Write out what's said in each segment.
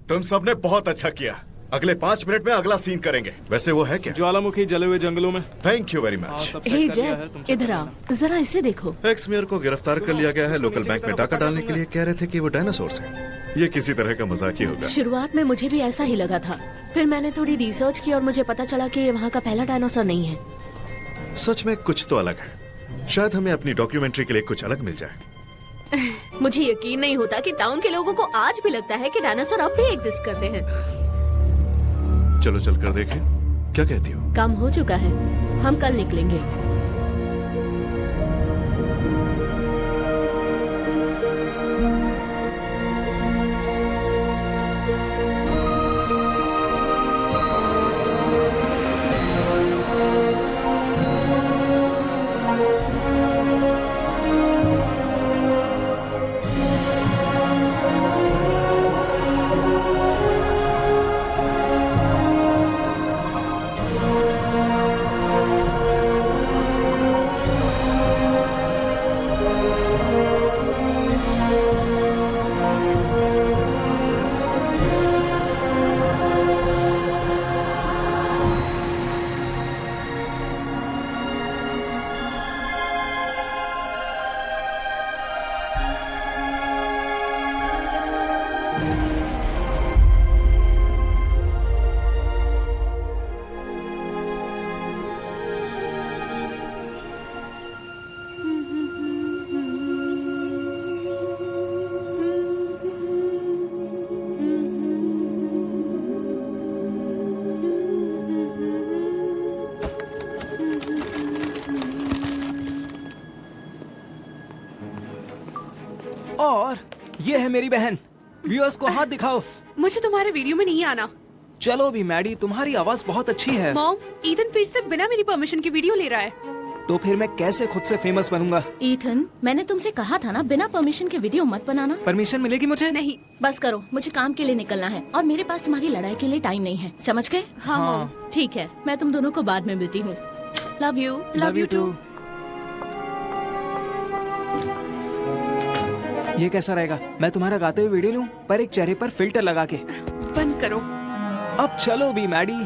तुम सबने बहुत अच्छा किया। अगले 5 मिनट में अगला सीन करेंगे। वैसे वो है क्या? ज्वालामुखी जले हुए जंगलों में। Thank you very much. Hey Jay, इधर आ, जरा इसे देखो। एक्स मेयर को गिरफ्तार कर लिया गया है। लोकल बैंक में डाका डालने के लिए कह रहे थे कि वो डायनासोर्स हैं। ये किसी तरह का मजाक ही होगा। शुरुआत में मुझे भी ऐसा ही लगा था, फिर मैंने थोड़ी रिसर्च की और मुझे पता चला कि ये वहाँ का पहला डायनासोर नहीं है। सच में कुछ तो अलग है। शायद हमें अपनी डॉक्यूमेंट्री के लिए कुछ अलग मिल जाए। मुझे यकीन नहीं होता कि टाउन के लोगों को आज भी लगता है कि डायनासोर अब भी एग्जिस्ट करते हैं। चलो चल कर देखें। क्या कहती हो? काम हो चुका है, हम कल निकलेंगे। और ये है मेरी बहन। व्यूअर्स को हाथ दिखाओ। मुझे तुम्हारे वीडियो में नहीं आना। चलो भी मैडी, तुम्हारी आवाज बहुत अच्छी है। मॉम, ईथन फिर से बिना मेरी परमिशन की वीडियो ले रहा है। तो फिर मैं कैसे खुद से फेमस बनूंगा? ईथन, मैंने तुमसे कहा था ना, बिना परमिशन के वीडियो मत बनाना। परमिशन मिलेगी मुझे? नहीं। बस करो, मुझे काम के लिए निकलना है और मेरे पास तुम्हारी लड़ाई के लिए टाइम नहीं है, समझ गए? हाँ मॉम। ठीक है, मैं तुम दोनों को बाद में मिलती हूँ। Love you. Love you too. ये कैसा रहेगा? मैं तुम्हारा गाते हुए वीडियो लूं, पर एक चेहरे पर फिल्टर लगा के। बंद करो। अब चलो भी मैडी।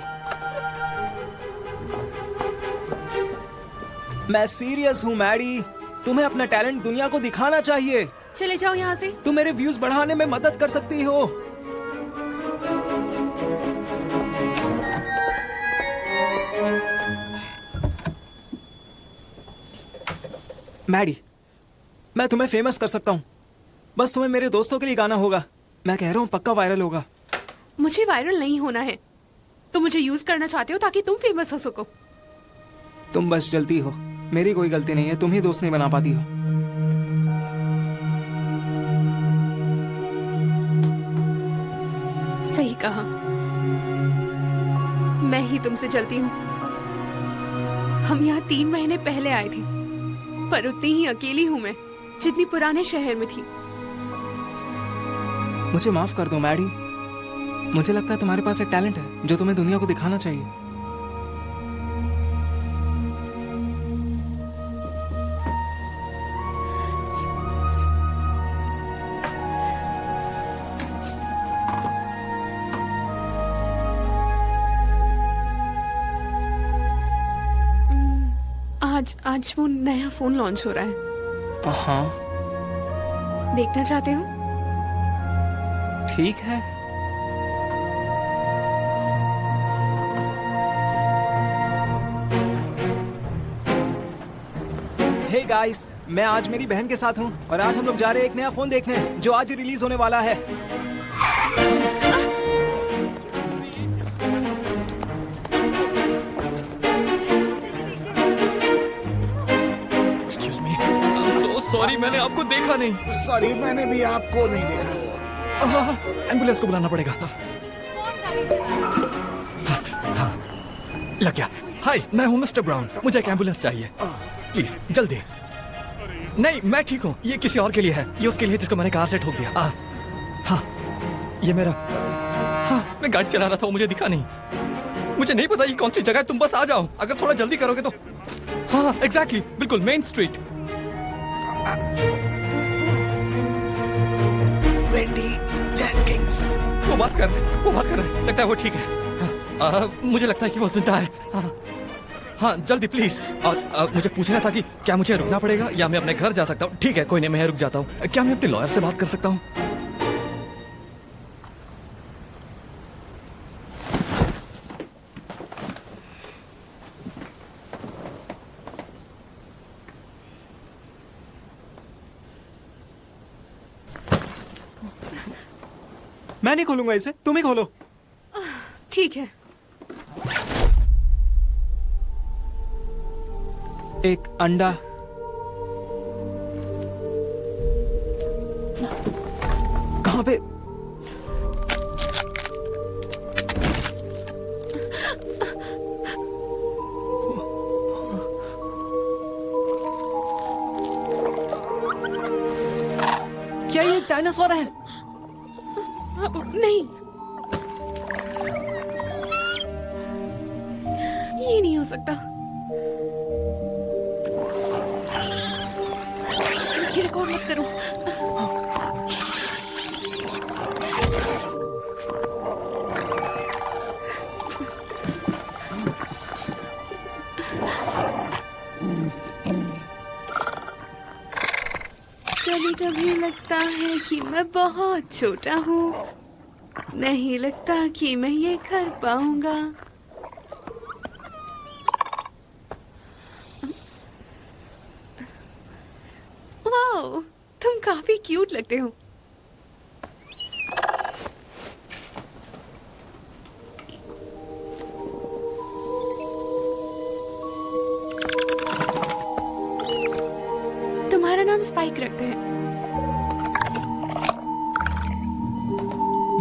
मैं सीरियस हूँ मैडी। तुम्हें अपना टैलेंट दुनिया को दिखाना चाहिए। चले जाओ यहाँ से। तुम मेरे व्यूज बढ़ाने में मदद कर सकती हो। मैडी, मैं तुम्हें फेमस कर सकता हूँ। बस तुम्हें मेरे दोस्तों के लिए गाना होगा। मैं कह रहा हूँ पक्का वायरल होगा। मुझे वायरल नहीं होना है। तुम मुझे यूज करना चाहते हो ताकि तुम फेमस हो सको। तुम बस जलती हो। मेरी कोई गलती नहीं है, तुम ही दोस्त नहीं बना पाती हो। सही कहा, मैं ही तुमसे जलती हूँ। हम यहाँ 3 महीने पहले आए थे, पर उतनी ही अकेली हूँ मैं जितनी पुराने शहर में थी। मुझे माफ कर दो मैडी। मुझे लगता है तुम्हारे पास एक टैलेंट है जो तुम्हें दुनिया को दिखाना चाहिए। आज वो नया फोन लॉन्च हो रहा है। हाँ, देखना चाहते हो? ठीक है। हे गाइस, मैं आज मेरी बहन के साथ हूँ और आज हम लोग जा रहे हैं एक नया फोन देखने जो आज रिलीज होने वाला है। सॉरी, मैंने आपको देखा नहीं। सॉरी, मैंने भी आपको नहीं देखा। एम्बुलेंस को बुलाना पड़ेगा। लग गया। हाय, मैं हूँ मिस्टर ब्राउन। मुझे एक एम्बुलेंस चाहिए, प्लीज जल्दी। नहीं, मैं ठीक हूँ। ये किसी और के लिए है। ये उसके लिए जिसको मैंने कार से ठोक दिया। हाँ, ये मेरा। हाँ, मैं गाड़ी चला रहा था, वो मुझे दिखा नहीं। मुझे नहीं पता ये कौन सी जगह है। तुम बस आ जाओ, अगर थोड़ा जल्दी करोगे तो। हाँ, एग्जैक्टली, बिल्कुल मेन स्ट्रीट। Wendy Jenkins. वो बात कर रहे हैं। लगता है वो ठीक है। मुझे लगता है कि वो जिंदा है। हाँ जल्दी प्लीज। और मुझे पूछना था कि क्या मुझे रुकना पड़ेगा या मैं अपने घर जा सकता हूँ? ठीक है कोई नहीं, मैं रुक जाता हूँ। क्या मैं अपने लॉयर से बात कर सकता हूँ? मैं नहीं खोलूंगा इसे, तुम ही खोलो। ठीक है। एक अंडा, कहाँ पे? क्या ये डायनासोर है? नहीं, ये नहीं हो सकता। ये रिकॉर्ड मत करो। कभी कभी लगता है कि मैं बहुत छोटा हूँ, नहीं लगता कि मैं ये कर पाऊंगा। वाओ, तुम काफी क्यूट लगते हो। तुम्हारा नाम स्पाइक रखते हैं।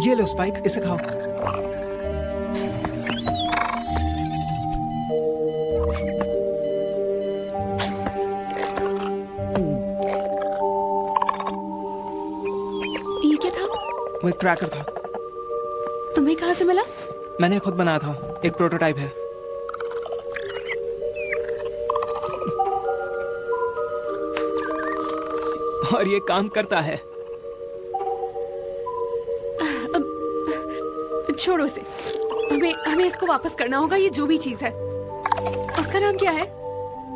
ये लो स्पाइक, इसे खाओ। ये क्या था? वो एक ट्रैकर था, तुम्हें कहाँ से मिला? मैंने खुद बनाया था, एक प्रोटोटाइप है। और ये काम करता है। छोड़ो इसे, हमें इसको वापस करना होगा। ये जो भी चीज है, उसका नाम क्या है?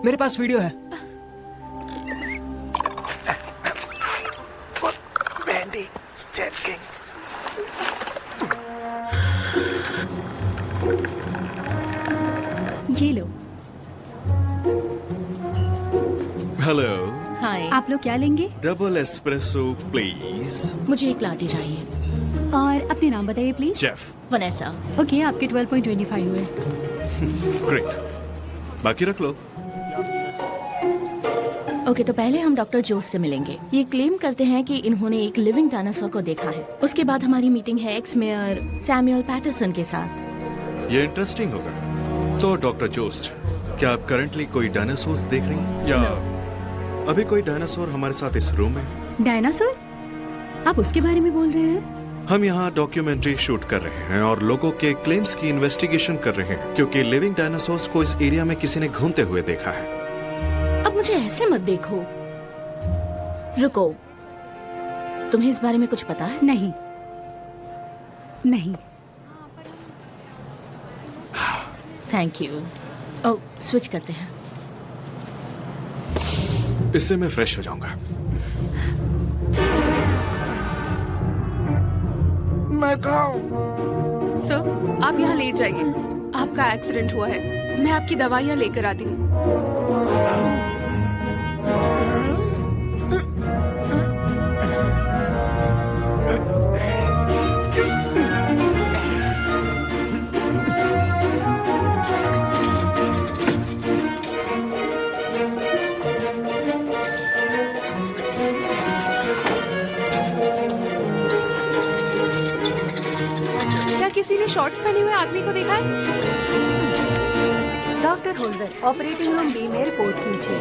मेरे पास वीडियो है। Bandy Jenkins. ये लो। हेलो, हाय, आप लोग क्या लेंगे? Double espresso please. मुझे एक लाटे चाहिए। और अपने नाम बताइए प्लीज। जेफ। वनेसा। ओके, आपके 12.25 हुए। ग्रेट, बाकी रख लो। ओके, तो पहले हम डॉक्टर जोस से मिलेंगे। ये क्लेम करते हैं कि इन्होंने एक लिविंग डायनासोर को देखा है। उसके बाद हमारी मीटिंग है एक्स मेयर सैमुअल पैटरसन के साथ। ये इंटरेस्टिंग होगा। तो डॉक्टर जोस्ट, क्या आप करंटली कोई डायनासोर्स देख रही हैं या अभी कोई डायनासोर हमारे साथ इस रूम में है? डायनासोर? आप उसके बारे में बोल रहे हैं? हम यहाँ डॉक्यूमेंट्री शूट कर रहे हैं और लोगों के क्लेम्स की इन्वेस्टिगेशन कर रहे हैं, क्योंकि लिविंग डायनासोर्स को इस एरिया में किसी ने घूमते हुए देखा है। अब मुझे ऐसे मत देखो। रुको, तुम्हें इस बारे में कुछ पता है? नहीं नहीं। Thank you. ओ, स्विच करते हैं। इससे मैं फ्रेश हो जाऊंगा। मैं खाऊं? सर, आप यहाँ लेट जाइए। आपका एक्सीडेंट हुआ है। मैं आपकी दवाइयाँ लेकर आती हूँ। क्या किसी ने शॉर्ट्स पहने हुए आदमी को देखा है? डॉक्टर होल्जर, ऑपरेटिंग रूम बी में रिपोर्ट कीजिए।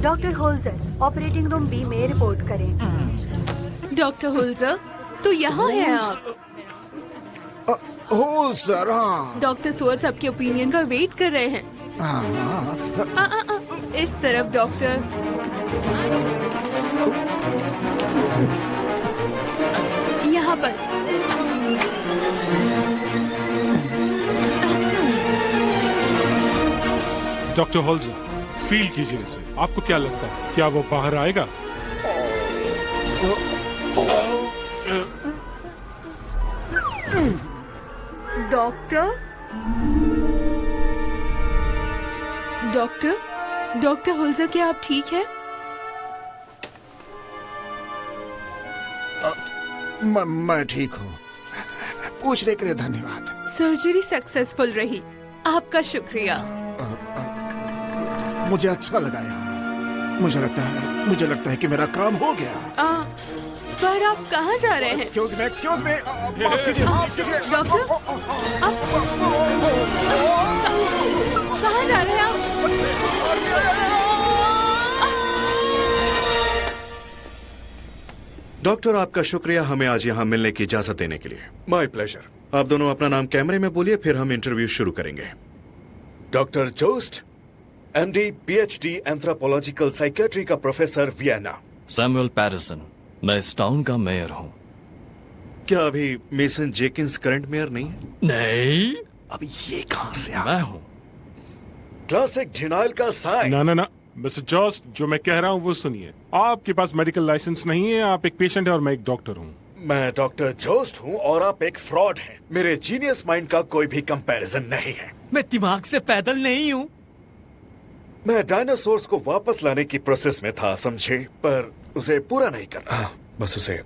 डॉक्टर होल्जर, ऑपरेटिंग रूम बी में रिपोर्ट करें। डॉक्टर होल्जर, तो यहाँ है आप। हो सर, हाँ डॉक्टर सुअर्स आपके ओपिनियन का वेट कर रहे हैं। हाँ। इस तरफ डॉक्टर। यहाँ पर। डॉक्टर होल्जर, फील कीजिए इसे। आपको क्या लगता है, क्या वो बाहर आएगा? डॉक्टर, डॉक्टर, डॉक्टर होल्जर, क्या आप ठीक है? मैं ठीक हूँ। पूछने के लिए धन्यवाद। सर्जरी सक्सेसफुल रही, आपका शुक्रिया। मुझे अच्छा लगा यहाँ। मुझे लगता है कि मेरा काम हो गया। पर आप कहाँ जा रहे हैं? एक्सक्यूज मी, माफ कीजिए। डॉक्टर, आप कहाँ जा रहे हैं आप? डॉक्टर, आपका शुक्रिया हमें आज यहाँ मिलने की इजाजत देने के लिए। My pleasure. आप दोनों अपना नाम कैमरे में बोलिए, फिर हम इंटरव्यू शुरू करेंगे। Doctor Jost, MD, PhD, anthropological psychiatry का प्रोफेसर, वियना। सैमुअल पैटरसन, मैं इस टाउन का मेयर हूँ। क्या अभी मेसन जेकिंस करंट मेयर नहीं है? नहीं, अभी ये कहाँ से आ? मैं हूँ। क्लासिक डिनाइल का साइन। ना मिस्टर जॉस्ट, जो मैं कह रहा हूँ वो सुनिए। आपके पास मेडिकल लाइसेंस नहीं है, आप एक पेशेंट है और मैं एक डॉक्टर हूँ। मैं डॉक्टर जोस्ट हूँ और आप एक फ्रॉड हैं। मेरे जीनियस माइंड का कोई भी कंपैरिजन नहीं है। मैं दिमाग से पैदल नहीं हूँ। मैं डायनासोर्स को वापस लाने की प्रोसेस में था, समझे, पर उसे पूरा नहीं करना। बस उसे।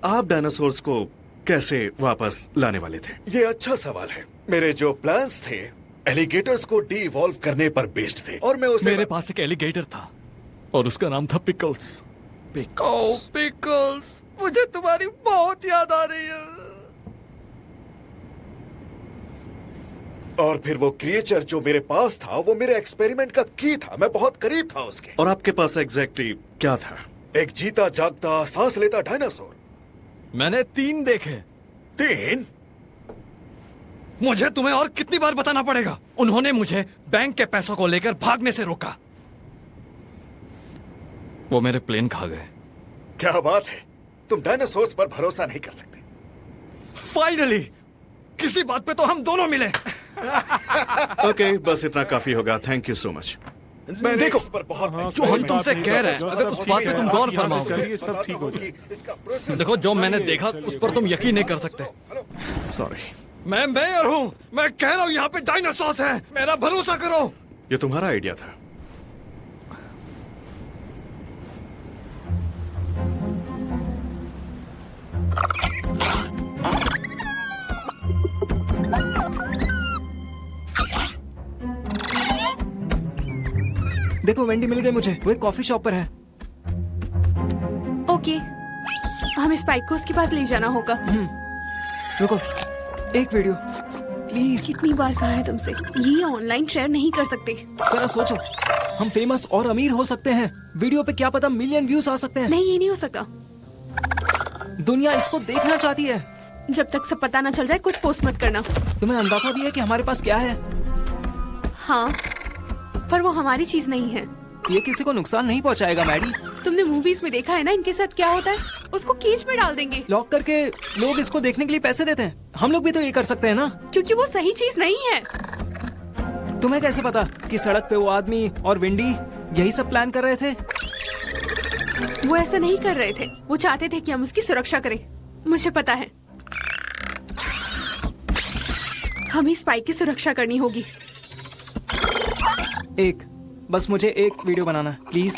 आप डायनासोर्स को कैसे वापस लाने वाले थे? ये अच्छा सवाल है। मेरे जो प्लान्स थे एलिगेटर्स को डी इवॉल्व करने पर बेस्ड थे, और मैं उसे मेरे पास एक एलिगेटर था और उसका नाम था पिकल्स। पिकल्स, मुझे तुम्हारी बहुत याद आ रही है। और फिर वो क्रिएचर जो मेरे पास था, वो मेरे एक्सपेरिमेंट का की था। मैं बहुत करीब था उसके। और आपके पास एग्जैक्टली क्या था? एक जीता जागता सांस लेता डायनासोर। मैंने 3 देखे। 3? मुझे तुम्हें और कितनी बार बताना पड़ेगा? उन्होंने मुझे बैंक के पैसों को लेकर भागने से रोका। वो मेरे प्लेन खा गए। क्या बात है, तुम डायनासोर्स पर भरोसा नहीं कर सकते। फाइनली किसी बात पे तो हम दोनों मिले। ओके, बस इतना काफी होगा। Thank you so much. देखो, इस पर बहुत जो हम तुमसे कह रहे हैं, अगर उस बात पे तुम गौर फरमाओगे। चलिए, सब ठीक हो जाए। देखो, जो मैंने देखा उस पर तुम यकीन नहीं कर सकते। सॉरी। मैं मेयर हूँ, मैं कह रहा हूँ यहाँ पे डायनासोर्स हैं, मेरा भरोसा करो। ये तुम्हारा आइडिया था। देखो, वेंडी मिल गई मुझे। वो एक कॉफी शॉप पर है। ओके, हमें स्पाइक को उसके पास ले जाना होगा। रुको, एक वीडियो प्लीज। कितनी बार कहा है तुमसे, ये ऑनलाइन शेयर नहीं कर सकते। जरा सोचो, हम फेमस और अमीर हो सकते हैं। वीडियो पे क्या पता मिलियन व्यूज आ सकते हैं। नहीं, ये नहीं हो सका। दुनिया इसको देखना चाहती है। जब तक सब पता ना चल जाए कुछ पोस्ट मत करना। तुम्हें अंदाजा भी है कि हमारे पास क्या है? हाँ, पर वो हमारी चीज नहीं है। ये किसी को नुकसान नहीं पहुंचाएगा मैडी। तुमने मूवीज में देखा है ना, इनके साथ क्या होता है? उसको केज में डाल देंगे। लॉक करके लोग इसको देखने के लिए पैसे देते हैं। हम लोग भी तो ये कर सकते हैं ना। क्योंकि वो सही चीज नहीं है। तुम्हें कैसे पता कि सड़क पे वो आदमी और विंडी यही सब प्लान कर रहे थे? वो ऐसा नहीं कर रहे थे। वो चाहते थे कि हम उसकी सुरक्षा करें। मुझे पता है। हमें स्पाइक की सुरक्षा करनी होगी। बस मुझे एक वीडियो बनाना है, प्लीज।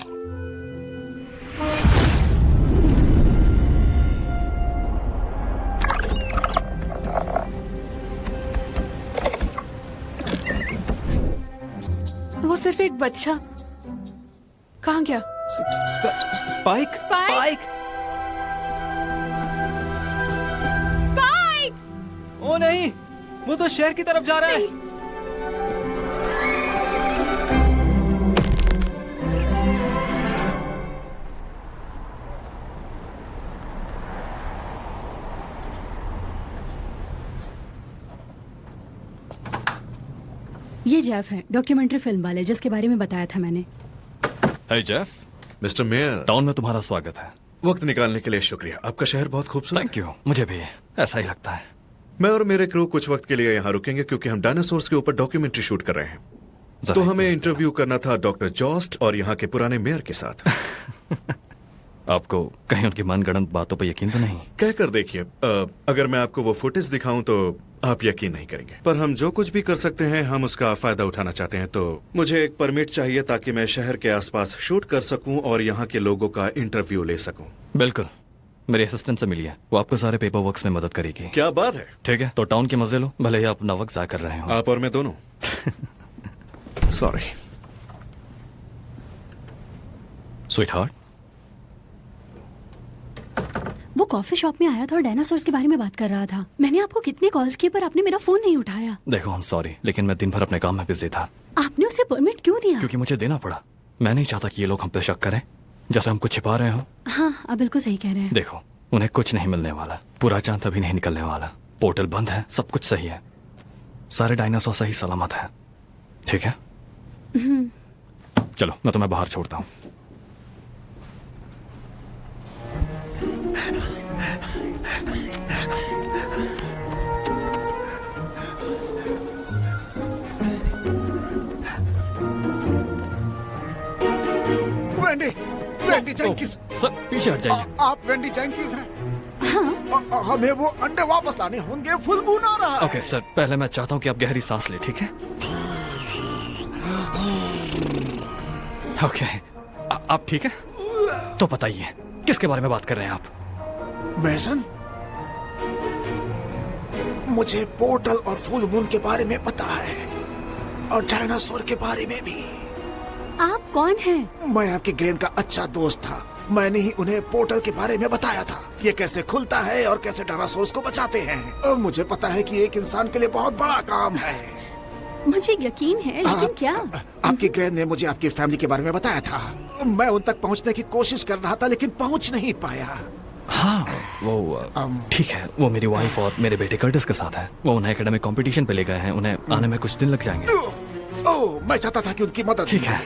वो सिर्फ एक बच्चा। कहाँ गया? स्पाइक। स्पाइक। ओ नहीं, वो तो शहर की तरफ जा रहा है। ये जेफ है, डॉक्यूमेंट्री फिल्म वाले जिसके बारे में बताया था मैंने। हे जेफ, मिस्टर मेयर, टाउन में तुम्हारा स्वागत है। वक्त निकालने के लिए शुक्रिया। आपका शहर बहुत खूबसूरत थैंक यू, मुझे भी ऐसा ही लगता है। है। मैं और मेरे क्रू कुछ वक्त के लिए यहाँ रुकेंगे क्योंकि हम डायनासोर्स के ऊपर डॉक्यूमेंट्री शूट कर रहे हैं। तो जरा हमें इंटरव्यू करना था डॉक्टर जॉस्ट और यहाँ के पुराने मेयर के साथ। आपको कहीं उनकी मनगढ़ंत बातों पर यकीन तो नहीं? कहकर देखिए, अगर मैं आपको वो फुटेज दिखाऊं तो आप यकीन नहीं करेंगे, पर हम जो कुछ भी कर सकते हैं हम उसका फायदा उठाना चाहते हैं। तो मुझे एक परमिट चाहिए ताकि मैं शहर के आसपास शूट कर सकूं और यहाँ के लोगों का इंटरव्यू ले सकूं। बिल्कुल, मेरे असिस्टेंट से मिलिए, वो आपको सारे पेपर वर्क्स में मदद करेगी। क्या बात है। ठीक है, तो टाउन के मजे लो, भले ही आप अपना वक्त जाया कर रहे हो। आप और मैं दोनों। सॉरी। स्वीट हार्ट, वो कॉफी शॉप में आया था और डायनासोर्स के बारे में बात कर रहा था। मैंने आपको कितने कॉल्स किए पर आपने मेरा फोन नहीं उठाया। देखो हम सॉरी, लेकिन मैं दिन भर अपने काम में बिजी था। आपने उसे परमिट क्यों दिया? क्योंकि मुझे देना पड़ा। मैं नहीं चाहता कि ये लोग हम पे शक करें, जैसे हम कुछ छिपा रहे हो। हाँ, आप बिल्कुल सही कह रहे हैं। देखो, उन्हें कुछ नहीं मिलने वाला, पूरा चांद अभी नहीं निकलने वाला, पोर्टल बंद है, सब कुछ सही है, सारे डायनासोर सही सलामत है। ठीक है, चलो मैं तुम्हें बाहर छोड़ता हूँ। Wendy, Wendy Jenkins. सर पीछे हट जाइए। आप वेंडी जेंकिंस हैं? हमें वो अंडे वापस लाने होंगे, फुल मून आ रहा है। ओके सर, पहले मैं चाहता हूँ कि आप गहरी सांस ले, ठीक है? ओके, आप ठीक है? तो बताइए किसके बारे में बात कर रहे हैं आप? मैसन, मुझे पोर्टल और फुल मून के बारे में पता है और डायनासोर के बारे में भी। आप कौन हैं? मैं आपके ग्रेन का अच्छा दोस्त था। मैंने ही उन्हें पोर्टल के बारे में बताया था, ये कैसे खुलता है और कैसे डायनासोर्स को बचाते हैं। अब मुझे पता है कि एक इंसान के लिए बहुत बड़ा काम है। मुझे यकीन है, लेकिन क्या? आपकी ग्रेन ने मुझे आपकी फैमिली के बारे में बताया था। मैं उन तक पहुंचने की कोशिश कर रहा था लेकिन पहुंच नहीं पाया। हाँ, वो ठीक है, वो मेरी वाइफ और मेरे बेटे कर्टिस के साथ है। वो उन्हें एकेडमिक कंपटीशन पे ले गए हैं, उन्हें आने में कुछ दिन लग जाएंगे। ओह, मैं चाहता था कि उनकी मदद ठीक है।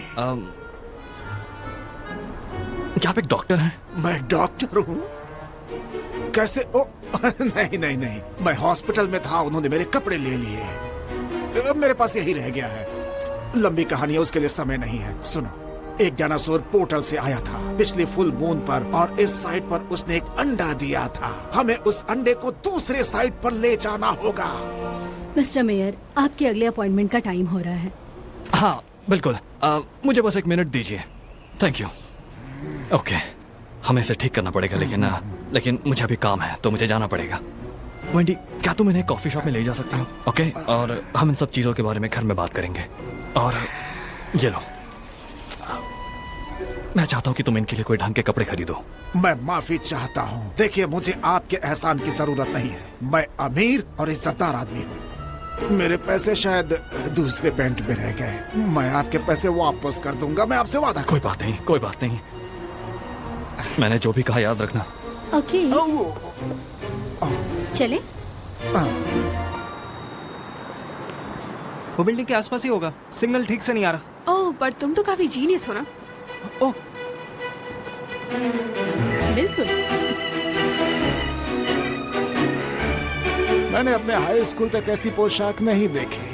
क्या आप एक डॉक्टर हैं? मैं डॉक्टर हूँ? कैसे? ओ नहीं नहीं नहीं, मैं हॉस्पिटल में था, उन्होंने मेरे कपड़े ले लिए। मेरे पास यही रह गया है। लंबी कहानी है, उसके लिए समय नहीं है। सुनो, एक डायनासोर पोर्टल से आया था पिछली फुल मून पर और इस साइड पर उसने एक अंडा दिया था। हमें उस अंडे को दूसरे साइड पर ले जाना होगा। मिस्टर मेयर, आपके अगले अपॉइंटमेंट का टाइम हो रहा है। हाँ बिल्कुल, मुझे बस एक मिनट दीजिए। Thank you. ओके, हमें इसे ठीक करना पड़ेगा, लेकिन मुझे अभी काम है तो मुझे जाना पड़ेगा। वेंडी, क्या तुम इन्हें कॉफी शॉप में ले जा सकती हो? ओके, और हम इन सब चीजों के बारे में घर में बात करेंगे। और ये लो, मैं चाहता हूँ कि तुम इनके लिए कोई ढंग के कपड़े खरीदो। मैं माफी चाहता हूँ। देखिए, मुझे आपके एहसान की जरूरत नहीं है। मैं अमीर और इज्जतदार आदमी हूँ। मेरे पैसे शायद दूसरे बैंक में रह गए। मैं आपके पैसे वापस कर दूंगा, मैं आपसे वादा कोई बात नहीं, कोई बात नहीं। मैंने जो भी कहा याद रखना। ओके, चले? वो बिल्डिंग के आसपास ही होगा, सिग्नल ठीक से नहीं आ रहा। ओह, पर तुम तो काफी जीनियस हो ना। ओह, बिल्कुल। मैंने अपने हाई स्कूल तक ऐसी पोशाक नहीं देखी।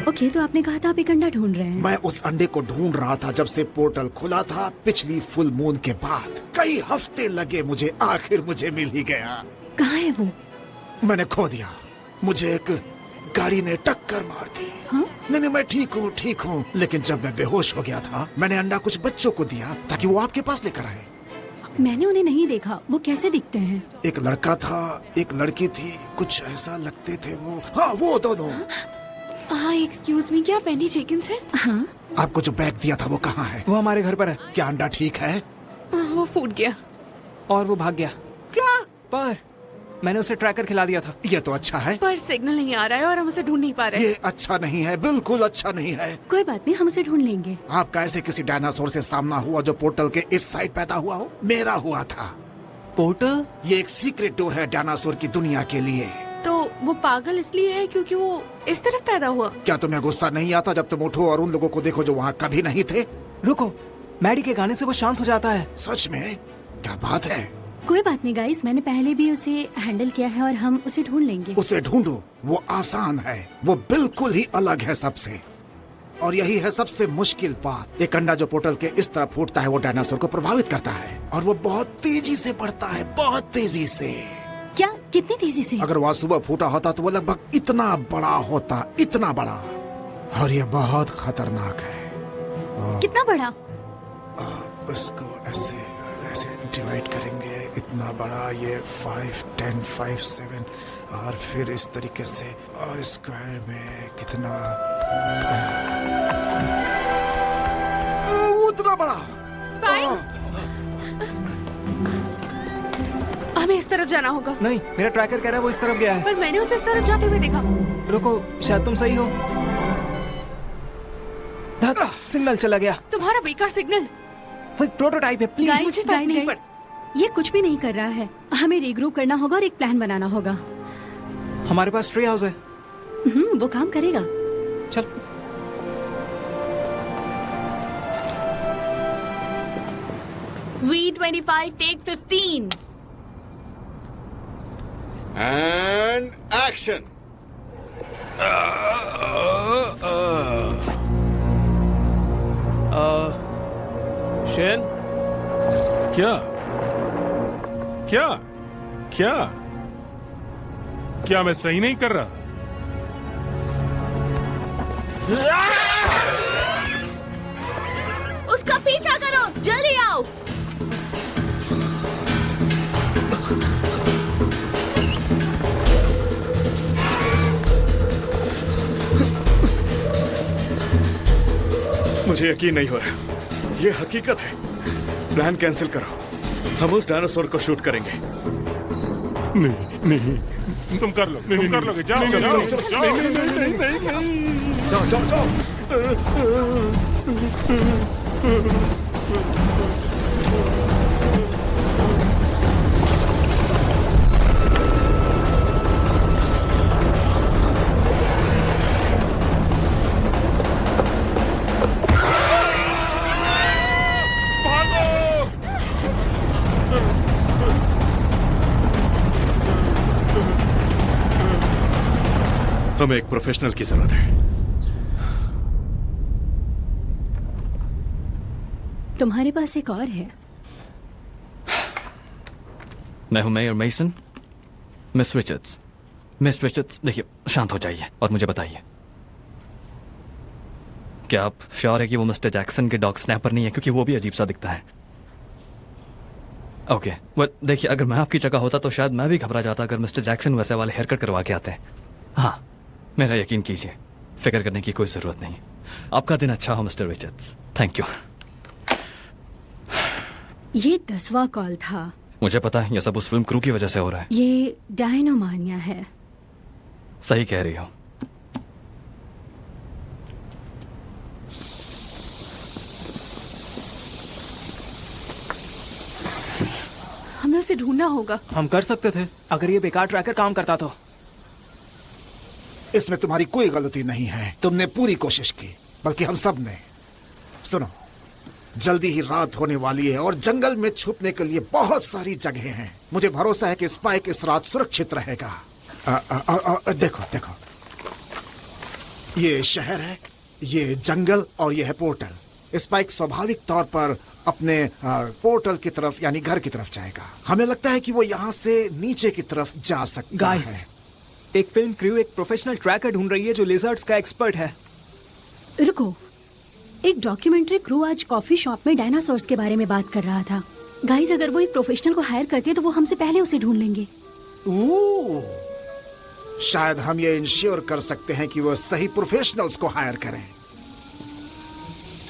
ओके, तो आपने कहा था आप एक अंडा ढूंढ रहे हैं। मैं उस अंडे को ढूंढ रहा था जब से पोर्टल खुला था पिछली फुल मून के बाद। कई हफ्ते लगे मुझे, आखिर मुझे मिल ही गया। कहाँ है वो? मैंने खो दिया। मुझे एक गाड़ी ने टक्कर मार दी। हाँ? नहीं, मैं ठीक हूँ। लेकिन जब मैं बेहोश हो गया था, मैंने अंडा कुछ बच्चों को दिया ताकि वो आपके पास लेकर आए। मैंने उन्हें नहीं देखा, वो कैसे दिखते हैं? एक लड़का था, एक लड़की थी, कुछ ऐसा लगते थे वो। हाँ, वो दोनों। एक्सक्यूज मी, क्या वेंडी जेकिंस है? हाँ, आपको जो बैग दिया था वो कहाँ है? वो हमारे घर पर है। क्या अंडा ठीक है? वो फूट गया। और वो भाग गया। क्या? पर मैंने उसे ट्रैकर खिला दिया था। ये तो अच्छा है। पर सिग्नल नहीं आ रहा है और हम उसे ढूंढ नहीं पा रहे। ये अच्छा नहीं है, बिल्कुल अच्छा नहीं है। कोई बात नहीं, हम उसे ढूंढ लेंगे। आपका ऐसे किसी डायनासोर से सामना हुआ जो पोर्टल के इस साइड पैदा हुआ हो? मेरा हुआ था। पोर्टल? ये एक सीक्रेट डोर है डायनासोर की दुनिया के लिए। तो वो पागल इसलिए है क्योंकि वो इस तरफ पैदा हुआ। क्या तुम्हें गुस्सा नहीं आता जब तुम उठो और उन लोगों को देखो जो वहाँ कभी नहीं थे? रुको, मैडी के गाने से वो शांत हो जाता है। सच में? क्या बात है? कोई बात नहीं गाइस, मैंने पहले भी उसे हैंडल किया है और हम उसे ढूंढ लेंगे। उसे ढूंढो, वो आसान है, वो बिल्कुल ही अलग है सबसे। और यही है सबसे मुश्किल बात। एक अंडा जो पोर्टल के इस तरफ फूटता है वो डायनासोर को प्रभावित करता है और वो बहुत तेजी से बढ़ता है, बहुत तेजी से। क्या? कितनी तेजी से? अगर वो सुबह फूटा होता तो वो लगभग इतना बड़ा होता, इतना बड़ा। और ये बहुत खतरनाक है। कितना बड़ा? उसको ऐसे ऐसे डिवाइड करेंगे, इतना बड़ा, ये 5, 10, 5, 7 और फिर इस तरीके से, और स्क्वायर में कितना उतना बड़ा। हमें इस तरफ जाना होगा। नहीं, मेरा ट्रैकर कह रहा है वो इस तरफ गया है। पर मैंने उसे इस तरफ जाते हुए देखा। रुको, शायद तुम सही हो। सिग्नल चला गया। तुम्हारा बेकार सिग्नल। वो एक प्रोटोटाइप है, प्लीज। गाइस, मुझे फर्क नहीं गाइस, ये कुछ भी नहीं कर रहा है। हमें रिग्रुप करना होगा और एक प्लान बनाना होगा। हमारे पास ट्री हाउस है। वो काम करेगा। चल। V25 take 15 and action. Shane, क्या क्या क्या क्या मैं सही नहीं कर रहा? उसका पीछा करो, जल्दी आओ। मुझे यकीन नहीं हो रहा, ये हकीकत है। प्लान कैंसिल करो, हम उस डायनासोर को शूट करेंगे। नहीं, तुम कर लो, तुम कर लोगे। जाओ चलो, जाओ, चलो, जाओ। जाओ जाओ जाओ। हमें एक प्रोफेशनल की जरूरत है। तुम्हारे पास एक और है। मैं हूं mayor mason. Miss Richards, miss Richards, देखिए, शांत हो जाइए और मुझे बताइए, क्या आप श्योर है कि वो मिस्टर जैक्सन के डॉग स्नैपर नहीं है? क्योंकि वो भी अजीब सा दिखता है। ओके, वेल देखिए, अगर मैं आपकी जगह होता तो शायद मैं भी घबरा जाता अगर मिस्टर जैक्सन वैसे वाले हेयर कट करवा के आते हैं। हाँ, मेरा यकीन कीजिए, फिक्र करने की कोई जरूरत नहीं। आपका दिन अच्छा हो मिस्टर रिचर्ड्स। Thank you. ये 10वां कॉल था। मुझे पता है, यह सब उस फिल्म क्रू की वजह से हो रहा है। ये डायनोमानिया है। सही कह रही हो। हमें उसे ढूंढना होगा। हम कर सकते थे अगर ये बेकार ट्रैकर काम करता तो। इसमें तुम्हारी कोई गलती नहीं है, तुमने पूरी कोशिश की, बल्कि हम सब ने। सुनो, जल्दी ही रात होने वाली है और जंगल में छुपने के लिए बहुत सारी जगहें हैं। मुझे भरोसा है कि स्पाइक इस रात सुरक्षित रहेगा। देखो देखो, ये शहर है, ये जंगल और ये है पोर्टल। स्पाइक स्वाभाविक तौर पर अपने पोर्टल की तरफ यानी घर की तरफ जाएगा। हमें लगता है कि वो यहाँ से नीचे की तरफ जा सकता गाइस, है। एक फिल्म क्रू एक प्रोफेशनल ट्रैकर ढूंढ रही है जो लिजर्ड्स का एक्सपर्ट है। रुको, एक डॉक्यूमेंट्री क्रू आज कॉफी शॉप में डायनासोर्स के बारे में बात कर रहा था। गाइस, अगर वो एक प्रोफेशनल को हायर करते तो वो हमसे पहले उसे ढूंढ लेंगे। शायद हम ये इंश्योर कर सकते हैं कि वो सही प्रोफेशनल्स को हायर करें,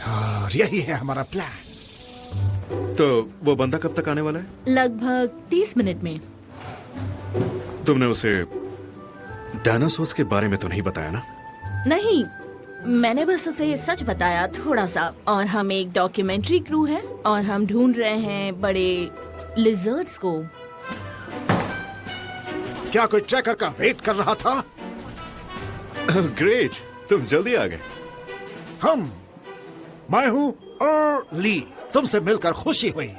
और यही है हमारा प्लान। तो वो बंदा कब तक आने वाला है? लगभग 30 मिनट में। तुमने उसे डायनासोर्स के बारे में तो नहीं बताया ना? नहीं, मैंने बस उसे सच बताया थोड़ा सा। और हम एक डॉक्यूमेंट्री क्रू है और हम ढूंढ रहे हैं बड़े लिजर्ड्स को। क्या कोई ट्रैकर का वेट कर रहा था? ग्रेट, तुम जल्दी आ गए। मैं हूँ ली। तुमसे मिलकर खुशी हुई।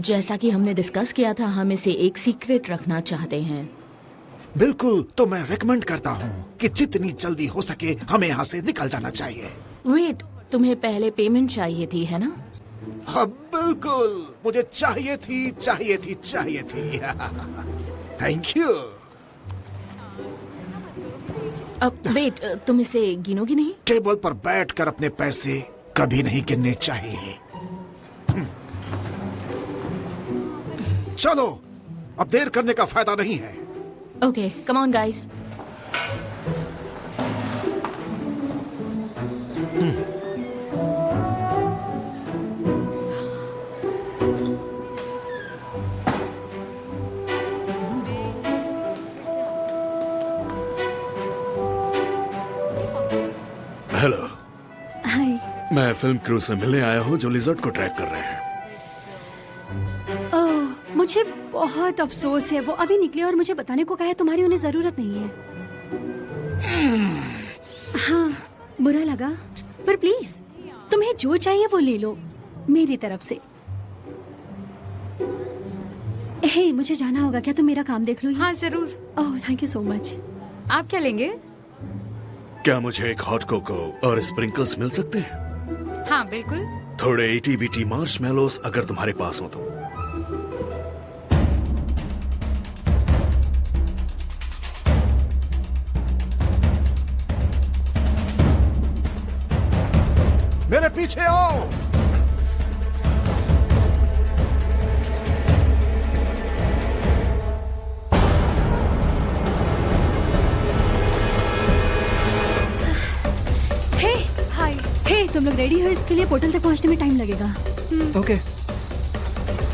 जैसा कि हमने डिस्कस किया था, हम इसे एक सीक्रेट रखना चाहते हैं। बिल्कुल, तो मैं रेकमेंड करता हूँ कि जितनी जल्दी हो सके हमें यहाँ से निकल जाना चाहिए। वेट, तुम्हें पहले पेमेंट चाहिए थी, है ना? हाँ बिल्कुल, मुझे चाहिए थी। Thank you. अब वेट, तुम इसे गिनोगी नहीं? टेबल पर बैठकर अपने पैसे कभी नहीं गिनने चाहिए। चलो, अब देर करने का फायदा नहीं है। Okay, come on guys. Hello, hi. मैं फिल्म क्रू से मिलने आया हूँ जो लिजर्ड को ट्रैक कर रहे हैं। ओह, मुझे बहुत अफसोस है, वो अभी निकले और मुझे बताने को कहा है तुम्हारी उन्हें जरूरत नहीं है। हाँ, बुरा लगा, पर प्लीज तुम्हें जो चाहिए वो ले लो मेरी तरफ से। हे, मुझे जाना होगा, क्या तुम मेरा काम देख लो? हाँ जरूर। ओह, थैंक यू सो मच। आप क्या लेंगे? क्या मुझे एक हॉट कोको और स्प्रिंकल्स मिल सकते हैं? हाँ बिल्कुल। थोड़े इटी बिटी मार्शमैलोस अगर तुम्हारे पास हो तो। मेरे पीछे आओ। हे, हाय। हे, तुम लोग रेडी हो? इसके लिए पोर्टल तक पहुंचने में टाइम लगेगा। ओके,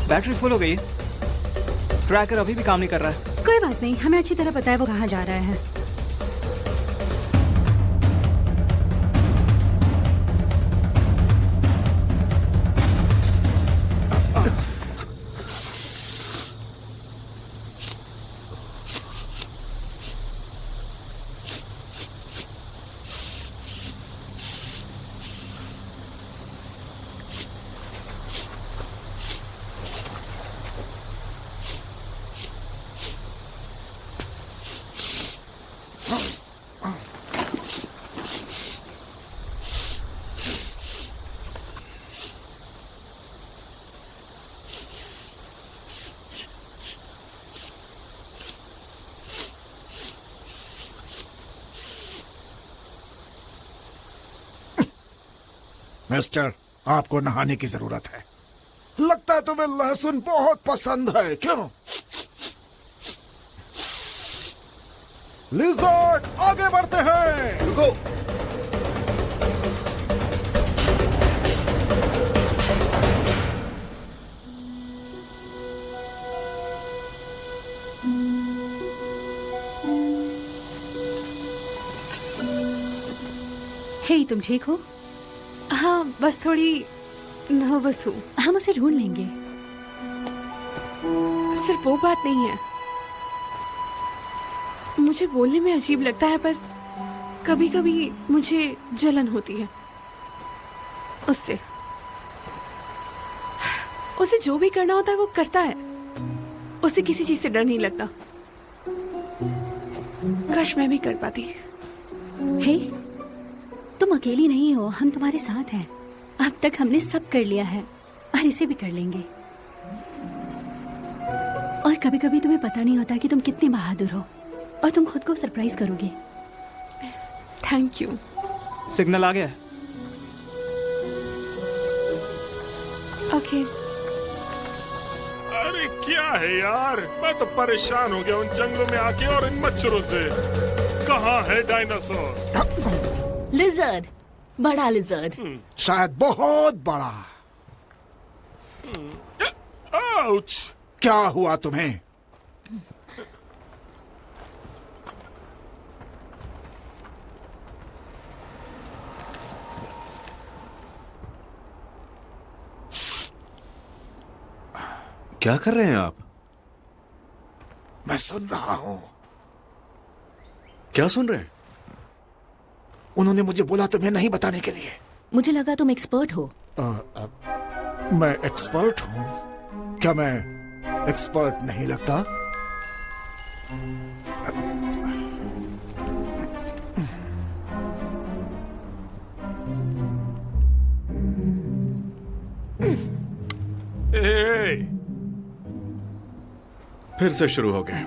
बैटरी फुल हो गई है। ट्रैकर अभी भी काम नहीं कर रहा है। कोई बात नहीं, हमें अच्छी तरह पता है वो कहाँ जा रहा है। मिस्टर, आपको नहाने की जरूरत है। लगता है तुम्हें लहसुन बहुत पसंद है, क्यों? लिजर्ड, आगे बढ़ते हैं। रुको, हे, तुम ठीक हो? हाँ, बस थोड़ी नर्वस हूँ। हम उसे ढूंढ लेंगे। सिर्फ वो बात नहीं है, मुझे बोलने में अजीब लगता है, पर कभी कभी मुझे जलन होती है उससे। उसे जो भी करना होता है वो करता है। उसे किसी चीज से डर नहीं लगता। काश मैं भी कर पाती। हे, तुम अकेली नहीं हो, हम तुम्हारे साथ हैं। अब तक हमने सब कर लिया है और इसे भी कर लेंगे। और कभी कभी तुम्हें पता नहीं होता कि तुम कितने बहादुर हो और तुम खुद को सरप्राइज करोगे। Thank you. सिग्नल आ गया है। ओके। अरे क्या है यार, मैं तो परेशान हो गया उन जंगलों में आके और इन मच्छरों से। कहाँ है डायनासोर? लिजर्ड, बड़ा लिजर्ड। शायद बहुत बड़ा। आउच! क्या हुआ तुम्हें? क्या कर रहे हैं आप? मैं सुन रहा हूं। क्या सुन रहे हैं? उन्होंने मुझे बोला तुम्हें नहीं बताने के लिए। मुझे लगा तुम एक्सपर्ट हो। मैं एक्सपर्ट हूं? क्या मैं एक्सपर्ट नहीं लगता? ए, फिर से शुरू हो गए।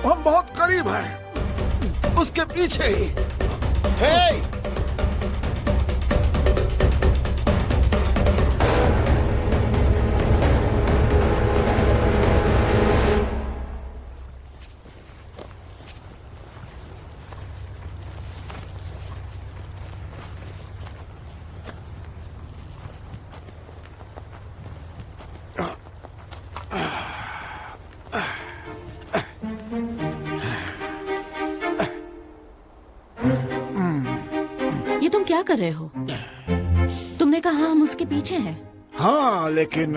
हम बहुत करीब हैं, उसके पीछे ही। हे! ये तुम क्या कर रहे हो? तुमने कहा हम उसके पीछे हैं। हाँ, लेकिन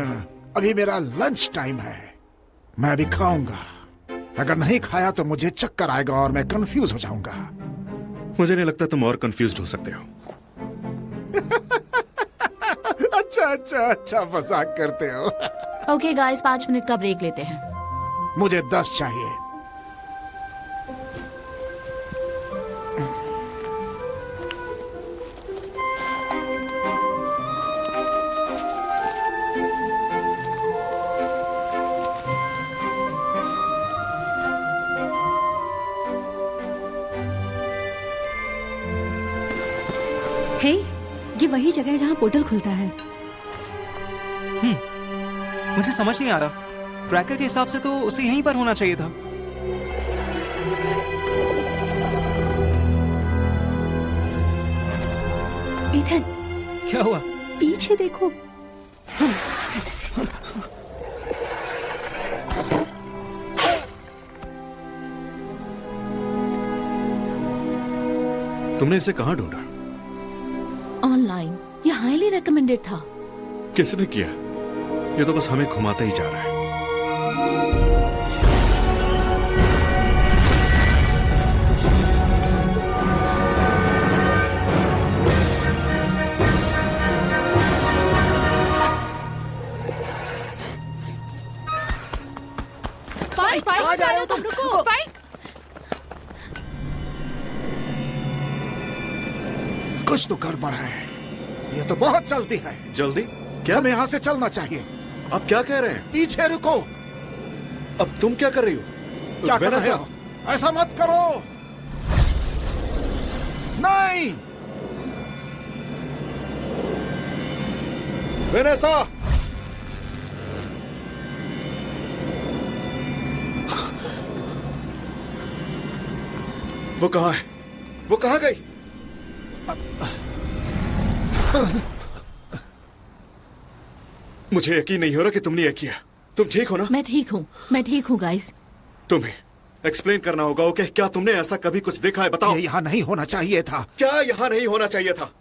अभी मेरा लंच टाइम है। मैं अभी खाऊंगा। अगर नहीं खाया तो मुझे चक्कर आएगा और मैं कंफ्यूज हो जाऊंगा। मुझे नहीं लगता तुम और कंफ्यूज हो सकते हो। अच्छा अच्छा अच्छा, मजाक करते हो। ओके गाइस, 5 मिनट का ब्रेक लेते हैं। मुझे 10 चाहिए। हे, ये वही जगह है जहाँ पोर्टल खुलता है। मुझे समझ नहीं आ रहा। ट्रैकर के हिसाब से तो उसे यहीं पर होना चाहिए था। इथन, क्या हुआ? पीछे देखो। तुमने इसे कहाँ ढूंढा? ऑनलाइन। ये हाईली रिकमेंडेड था। किसने किया? ये तो बस हमें घुमाता ही जा रहा है। स्पाइक, आ जा रहे हो तुम, रुको। स्पाइक, कुछ तो गड़बड़ है। ये तो बहुत जल्दी है। जल्दी? क्या? हमें यहाँ से चलना चाहिए। आप क्या कह रहे हैं? पीछे रुको। अब तुम क्या कर रही हो? क्या कर रहे वेनेसा, हो? ऐसा मत करो। नहीं। वेनेसा! वो कहाँ है? वो कहाँ गई? मुझे यकीन नहीं हो रहा कि तुमने यह किया। तुम ठीक हो ना? मैं ठीक हूँ, मैं ठीक हूँ गाइस। तुम्हें एक्सप्लेन करना होगा। ओके, क्या तुमने ऐसा कभी कुछ देखा है? बताओ। ये यहाँ नहीं होना चाहिए था। क्या यहाँ नहीं होना चाहिए था?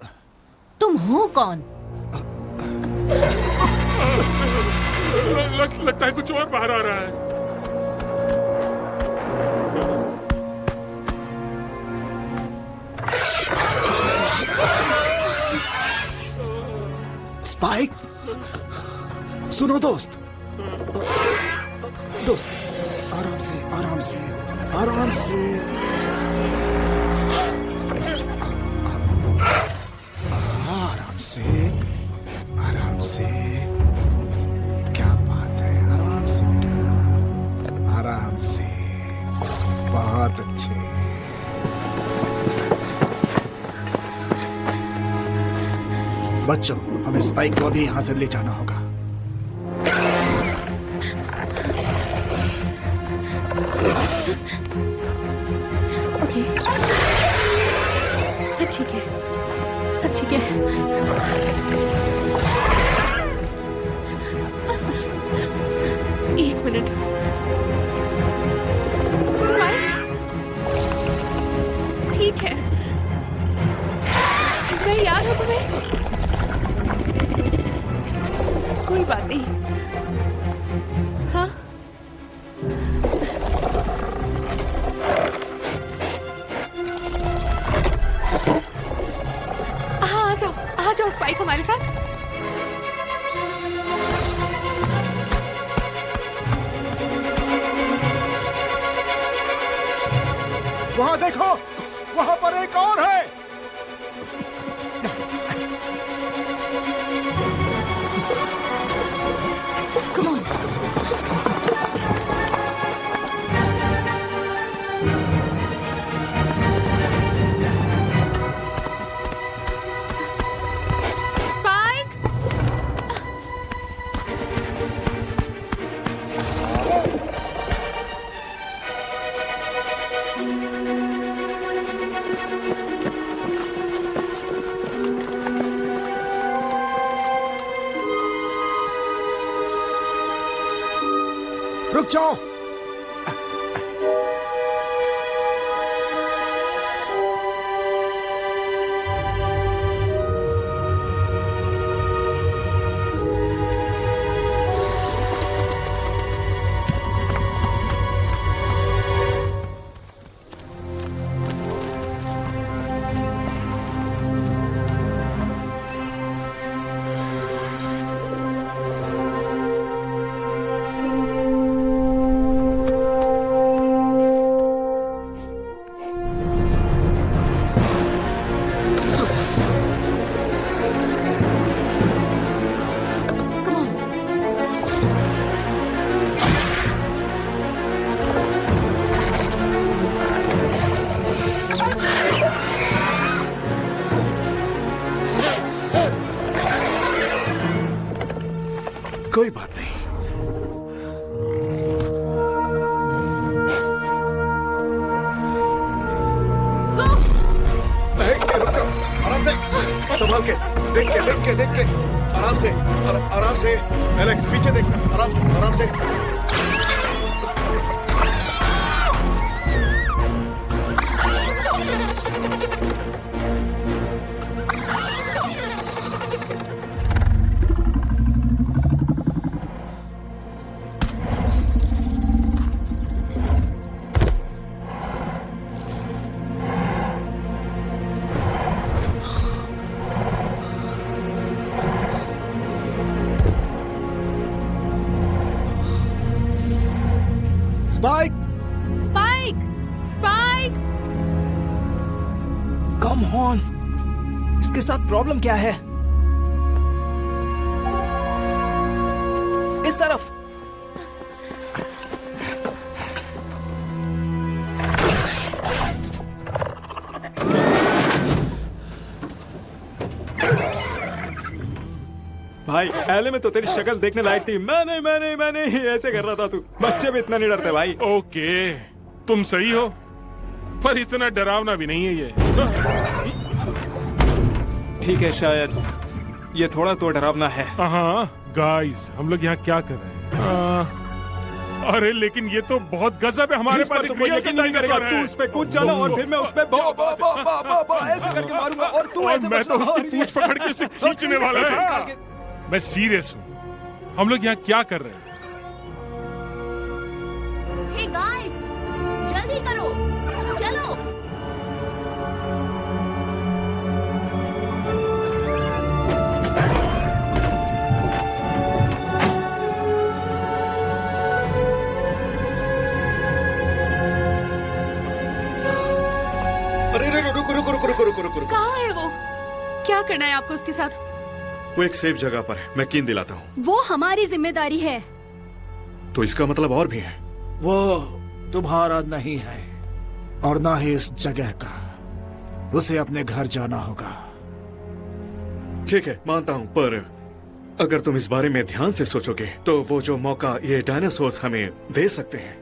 तुम हो कौन? लगता है कुछ और बाहर आ रहा है। स्पाइक, सुनो दोस्त। दोस्त, आराम से, आराम से, आराम से। आराम से, आराम से। क्या बात है? आराम से बेटा, आराम से। बहुत अच्छे। बच्चों, हमें स्पाइक को भी यहाँ से ले जाना होगा। ओके, सब ठीक है, सब ठीक है। कोई बात नहीं। हाँ हाँ, आ जाओ स्पाइक हमारे साथ। वहां देखो, वहां पर एक और है। Come on. स्पाइक, रुक जाओ। कोई बात नहीं। रुक जाओ, आराम से, संभाल के, देख के, आराम से, एलेक्स पीछे देख, आराम से। Spike, spike, spike. Come on, इसके साथ प्रॉब्लम क्या है? इस तरफ। भाई एले में तो तेरी शक्ल देखने लायक थी। मैंने ही ऐसे कर रहा था। तू बच्चे भी इतना नहीं डरते भाई। ओके, तुम सही हो, पर इतना डरावना भी नहीं है ये। ठीक है, शायद ये थोड़ा तो डरावना है। हाँ गाइस, हम लोग यहाँ क्या कर रहे हैं? अरे लेकिन ये तो बहुत गजब है। हमारे पास तो कोई यकीन नहीं करेगा। तू उस पे कूद जाना और फिर मैं उस पे ऐसे करके मारूंगा और तू ऐसे मैं तो उसकी पूंछ पकड़ के उसे खींचने वाला था। मैं सीरियस हूँ। हम लोग यहाँ क्या कर रहे हैं? Hey guys, जल्दी करो, चलो। अरे रुको। कहाँ है वो? क्या करना है आपको उसके साथ? वो एक सेफ जगह पर है, मैं कीन दिलाता हूँ। वो हमारी जिम्मेदारी है। तो इसका मतलब और भी है। वो तुम्हारा नहीं है और ना ही इस जगह का। उसे अपने घर जाना होगा। ठीक है, मानता हूँ, पर अगर तुम इस बारे में ध्यान से सोचोगे तो वो जो मौका ये डायनासोर्स हमें दे सकते हैं,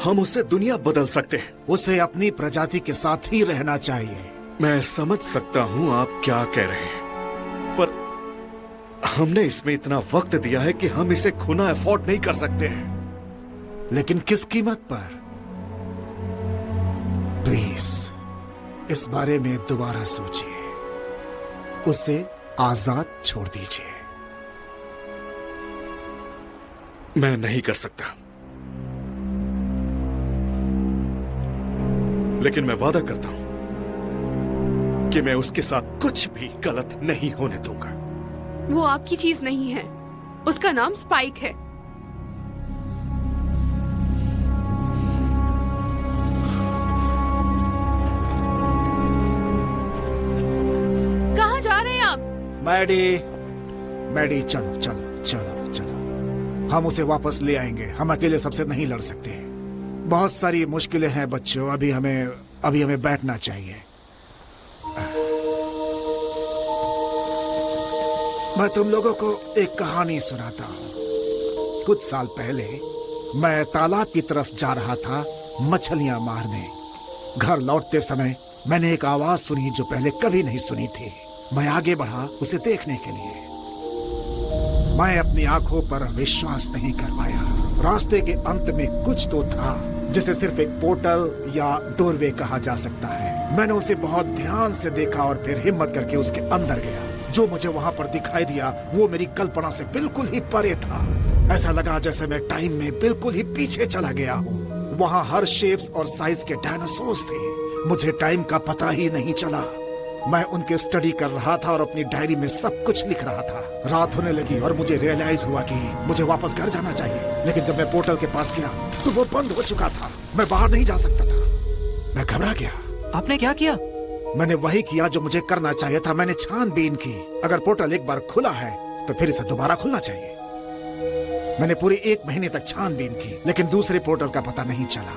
हम उससे दुनिया बदल सकते हैं। उसे अपनी प्रजाति के साथ ही रहना चाहिए। मैं समझ सकता हूँ आप क्या कह रहे हैं, पर हमने इसमें इतना वक्त दिया है कि हम इसे खोना अफोर्ड नहीं कर सकते हैं। लेकिन किस कीमत पर? प्लीज इस बारे में दोबारा सोचिए। उसे आजाद छोड़ दीजिए। मैं नहीं कर सकता, लेकिन मैं वादा करता हूं कि मैं उसके साथ कुछ भी गलत नहीं होने दूंगा। वो आपकी चीज नहीं है, उसका नाम स्पाइक है। कहाँ जा रहे हैं आप? मैडी चलो चलो चलो चलो, हम उसे वापस ले आएंगे। हम अकेले सबसे नहीं लड़ सकते, बहुत सारी मुश्किलें हैं बच्चों। अभी हमें बैठना चाहिए। मैं तुम लोगों को एक कहानी सुनाता हूँ। कुछ साल पहले मैं तालाब की तरफ जा रहा था मछलियां मारने। घर लौटते समय मैंने एक आवाज सुनी जो पहले कभी नहीं सुनी थी। मैं आगे बढ़ा उसे देखने के लिए। मैं अपनी आंखों पर विश्वास नहीं कर पाया। रास्ते के अंत में कुछ तो था जिसे सिर्फ एक पोर्टल या डोरवे कहा जा सकता है। मैंने उसे बहुत ध्यान से देखा और फिर हिम्मत करके उसके अंदर गया। जो मुझे वहां पर दिखाई दिया वो मेरी कल्पना से बिल्कुल ही परे था। ऐसा लगा जैसे मैं टाइम में बिल्कुल ही पीछे चला गया हूँ। वहाँ हर शेप्स और साइज के डायनासोर्स थे। मुझे टाइम का पता ही नहीं चला। मैं उनके स्टडी कर रहा था और अपनी डायरी में सब कुछ लिख रहा था। रात होने लगी और मुझे रियलाइज हुआ कि मुझे वापस घर जाना चाहिए। लेकिन जब मैं पोर्टल के पास गया तो वो बंद हो चुका था। मैं बाहर नहीं जा सकता था। मैं घबरा गया। आपने क्या किया? मैंने वही किया जो मुझे करना चाहिए था। मैंने छानबीन की। अगर पोर्टल एक बार खुला है तो फिर इसे दोबारा खुलना चाहिए। मैंने पूरे 1 महीने तक छानबीन की, लेकिन दूसरे पोर्टल का पता नहीं चला।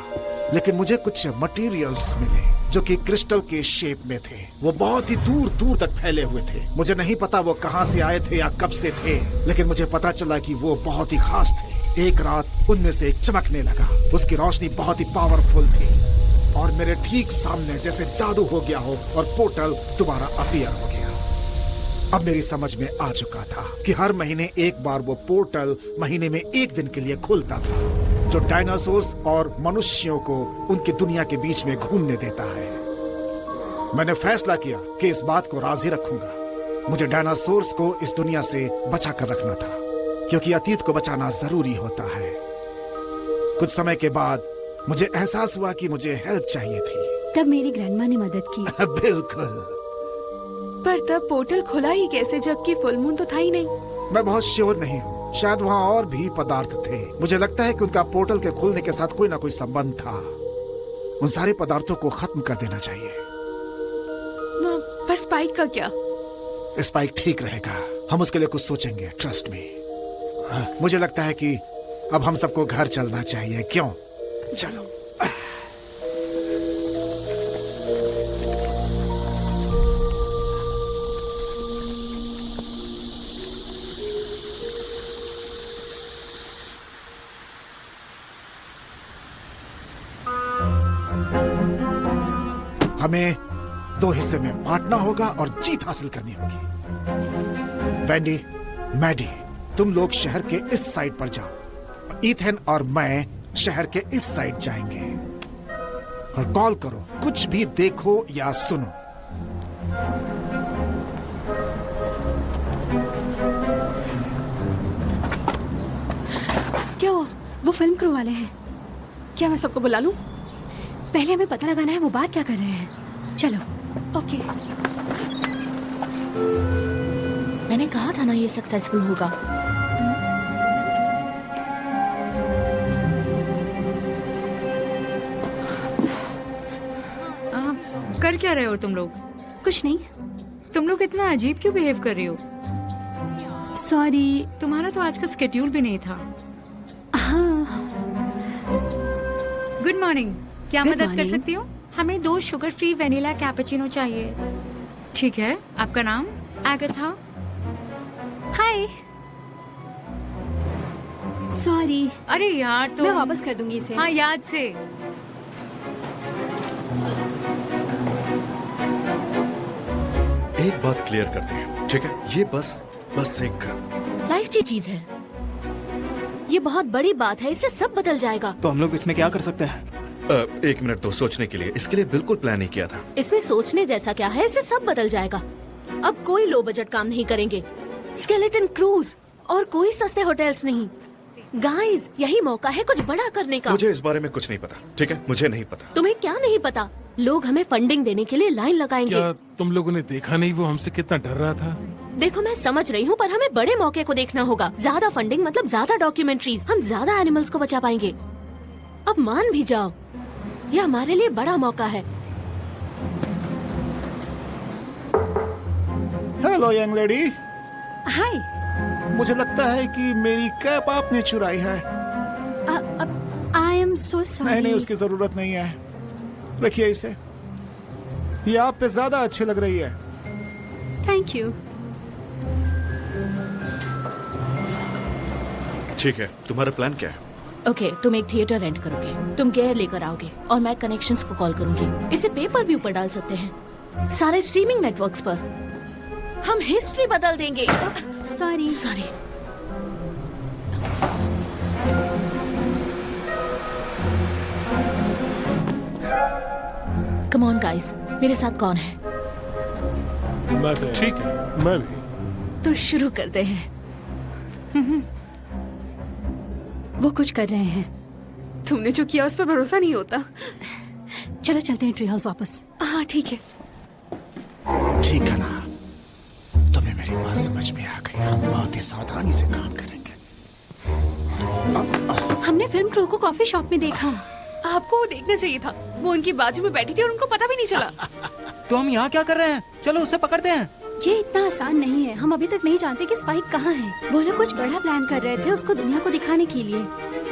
लेकिन मुझे कुछ मटेरियल्स मिले जो कि क्रिस्टल के शेप में थे। वो बहुत ही दूर दूर तक फैले हुए थे। मुझे नहीं पता वो कहां से आए थे या कब से थे, लेकिन मुझे पता चला कि वो बहुत ही खास थे। एक रात उनमें से एक चमकने लगा। उसकी रोशनी बहुत ही पावरफुल थी और मेरे ठीक सामने जैसे जादू हो गया हो और पोर्टल दोबारा अपीयर हो गया। अब मेरी समझ में आ चुका था कि हर महीने एक बार वो पोर्टल महीने में 1 दिन के लिए खुलता था, जो डायनासोर्स और मनुष्यों को उनकी दुनिया के बीच में घूमने देता है। मैंने फैसला किया कि इस बात को राज ही रखूंगा। मुझे डायनासोर्स को इस दुनिया से बचा कर रखना था, क्योंकि अतीत को बचाना जरूरी होता है। कुछ समय के बाद मुझे एहसास हुआ कि मुझे हेल्प चाहिए थी। तब मेरी ग्रैंडमा ने मदद की। बिल्कुल। पर तब पोर्टल खुला ही कैसे, जबकि फुल मून तो था ही नहीं? मैं बहुत श्योर नहीं हूँ। शायद वहाँ और भी पदार्थ थे। मुझे लगता है कि उनका पोर्टल के खुलने के साथ कोई ना कोई संबंध था। उन सारे पदार्थों को खत्म कर देना चाहिए। पर स्पाइक का क्या? स्पाइक ठीक रहेगा। हम उसके लिए कुछ सोचेंगे, ट्रस्ट मी। मुझे लगता है कि अब हम सबको घर चलना चाहिए। क्यों? चलो। हमें 2 हिस्से में बांटना होगा और जीत हासिल करनी होगी। वैंडी, मैडी, तुम लोग शहर के इस साइड पर जाओ। ईथन और मैं शहर के इस साइड जाएंगे। और कॉल करो, कुछ भी देखो या सुनो। क्या हुआ? वो फिल्म क्रू वाले हैं। क्या मैं सबको बुला लूं? पहले हमें पता लगाना है वो बात क्या कर रहे हैं। चलो। ओके। मैंने कहा था ना ये सक्सेसफुल होगा। कर क्या रहे हो तुम लोग? कुछ नहीं। तुम लोग इतना अजीब क्यों बिहेव कर रहे हो? सॉरी। तुम्हारा तो आज का स्केड्यूल भी नहीं था। हाँ। गुड मॉर्निंग, क्या Good मदद कर morning. सकती हूँ? हमें 2 शुगर फ्री वेनिला कैपेचिनो चाहिए। ठीक है, आपका नाम? एगाथा। हाय। सॉरी। अरे यार, तो मैं वापस कर दूंगी इसे। हाँ, याद से। एक बात क्लियर करते हैं, ठीक है? ये बस एक लाइफ की चीज है, ये बहुत बड़ी बात है, इससे सब बदल जाएगा। तो हम लोग इसमें क्या कर सकते हैं? 1 मिनट तो सोचने के लिए। इसके लिए बिल्कुल प्लान नहीं किया था। इसमें सोचने जैसा क्या है, इससे सब बदल जाएगा। अब कोई लो बजट काम नहीं करेंगे, स्केलेटन क्रूज और कोई सस्ते होटल्स नहीं। गाइस, यही मौका है कुछ बड़ा करने का। मुझे इस बारे में कुछ नहीं पता, ठीक है? मुझे नहीं पता। तुम्हें क्या नहीं पता? लोग हमें फंडिंग देने के लिए लाइन लगाएंगे। क्या तुम लोगों ने देखा नहीं वो हमसे कितना डर रहा था? देखो, मैं समझ रही हूँ, पर हमें बड़े मौके को देखना होगा। ज्यादा फंडिंग मतलब ज्यादा डॉक्यूमेंट्रीज, हम ज्यादा एनिमल्स को बचा पाएंगे। अब मान भी जाओ, यह हमारे लिए बड़ा मौका है। हेलो यंग लेडी, हाय। मुझे लगता है कि मेरी कैप आपने चुराई है। I am so sorry. नहीं, उसकी जरूरत नहीं है। रखिए इसे, ये आप पे ज्यादा अच्छी लग रही है। Thank you. ठीक है, तुम्हारा प्लान क्या है? ओके, तुम एक थिएटर रेंट करोगे, तुम गेयर लेकर आओगे और मैं कनेक्शंस को कॉल करूंगी। इसे पेपर व्यू पर डाल सकते हैं, सारे स्ट्रीमिंग नेटवर्क्स पर। हम हिस्ट्री बदल देंगे। Sorry. Sorry. Come on guys, मेरे साथ कौन है? मैं भी। ठीक है, मैं भी। तो शुरू करते हैं। वो कुछ कर रहे हैं। तुमने जो किया उस पर भरोसा नहीं होता। चलो चलते हैं ट्री हाउस वापस। हाँ ठीक है। ठीक है ना, तुम्हें मेरी बात समझ में आ गई। हम बहुत ही सावधानी से काम करेंगे। हमने फिल्म क्रू को कॉफी शॉप में देखा। आपको वो देखना चाहिए था, वो उनकी बाजू में बैठी थी और उनको पता भी नहीं चला। तो हम यहाँ क्या कर रहे हैं? चलो उसे पकड़ते हैं। ये इतना आसान नहीं है। हम अभी तक नहीं जानते कि स्पाइक कहाँ है। वो लोग कुछ बड़ा प्लान कर रहे थे उसको दुनिया को दिखाने के लिए।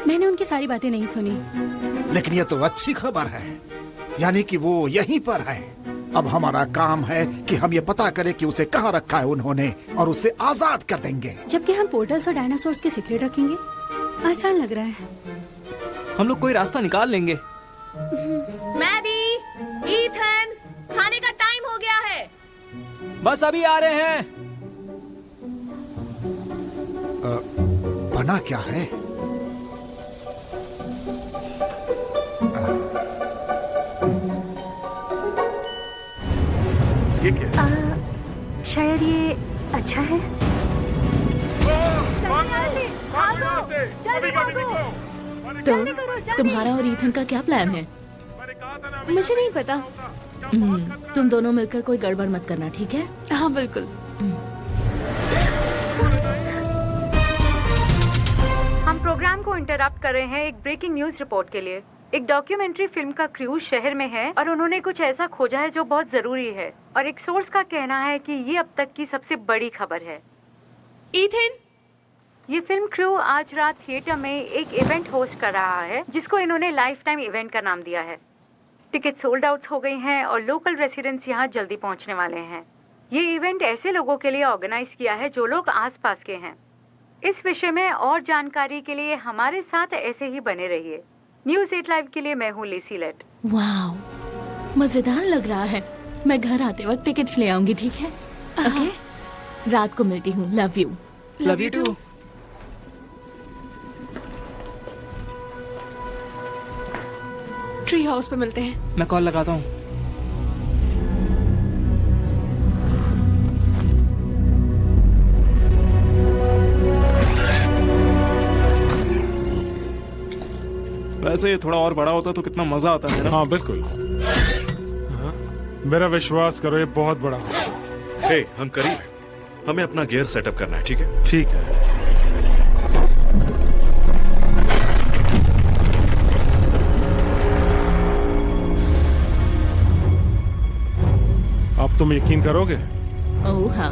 मैंने उनकी सारी बातें नहीं सुनी। लेकिन ये तो अच्छी खबर है, यानी कि वो यहीं पर है। अब हमारा काम है कि हम ये पता करें कि उसे कहाँ रखा है उन्होंने, और उसे आजाद कर देंगे। जबकि हम पोर्टल्स और डायनासोर्स के सीक्रेट रखेंगे। आसान लग रहा है। हम लोग कोई रास्ता निकाल लेंगे। मैडी, ईथन, खाने का टाइम हो गया है। बस अभी आ रहे हैं। बना क्या है? ये क्या? शायद ये अच्छा है। तो तुम्हारा और ईथन का क्या प्लान है? मुझे नहीं पता। तुम दोनों मिलकर कोई गड़बड़ मत करना, ठीक है? हाँ बिल्कुल। हम प्रोग्राम को इंटरप्ट कर रहे हैं एक ब्रेकिंग न्यूज रिपोर्ट के लिए। एक डॉक्यूमेंट्री फिल्म का क्रू शहर में है और उन्होंने कुछ ऐसा खोजा है जो बहुत जरूरी है, और एक सोर्स का कहना है कि ये अब तक की सबसे बड़ी खबर है। ईथन, ये फिल्म क्रू आज रात थिएटर में एक इवेंट होस्ट कर रहा है जिसको इन्होंने लाइफ टाइम इवेंट का नाम दिया है। टिकट सोल्ड आउट हो गई हैं और लोकल रेसिडेंट्स यहाँ जल्दी पहुँचने वाले हैं। ये इवेंट ऐसे लोगों के लिए ऑर्गेनाइज किया है जो लोग आसपास के हैं। इस विषय में और जानकारी के लिए हमारे साथ ऐसे ही बने रहिए। न्यूज़ 8 लाइव के लिए मैं हूँ लेसी लेट। वाओ, मजेदार लग रहा है। मैं घर आते वक्त टिकट्स ले आऊंगी, ठीक है? ओके, रात को मिलती हूँ। Love you. Love you too. Tree house पे मिलते हैं। मैं कॉल लगाता हूँ। वैसे ये थोड़ा और बड़ा होता तो कितना मजा आता है। हाँ बिल्कुल। हाँ, मेरा विश्वास करो, ये बहुत बड़ा है। हे, हम करीब हैं। हमें अपना गियर सेटअप करना है, ठीक है? ठीक है। अब तुम यकीन करोगे? ओह हाँ।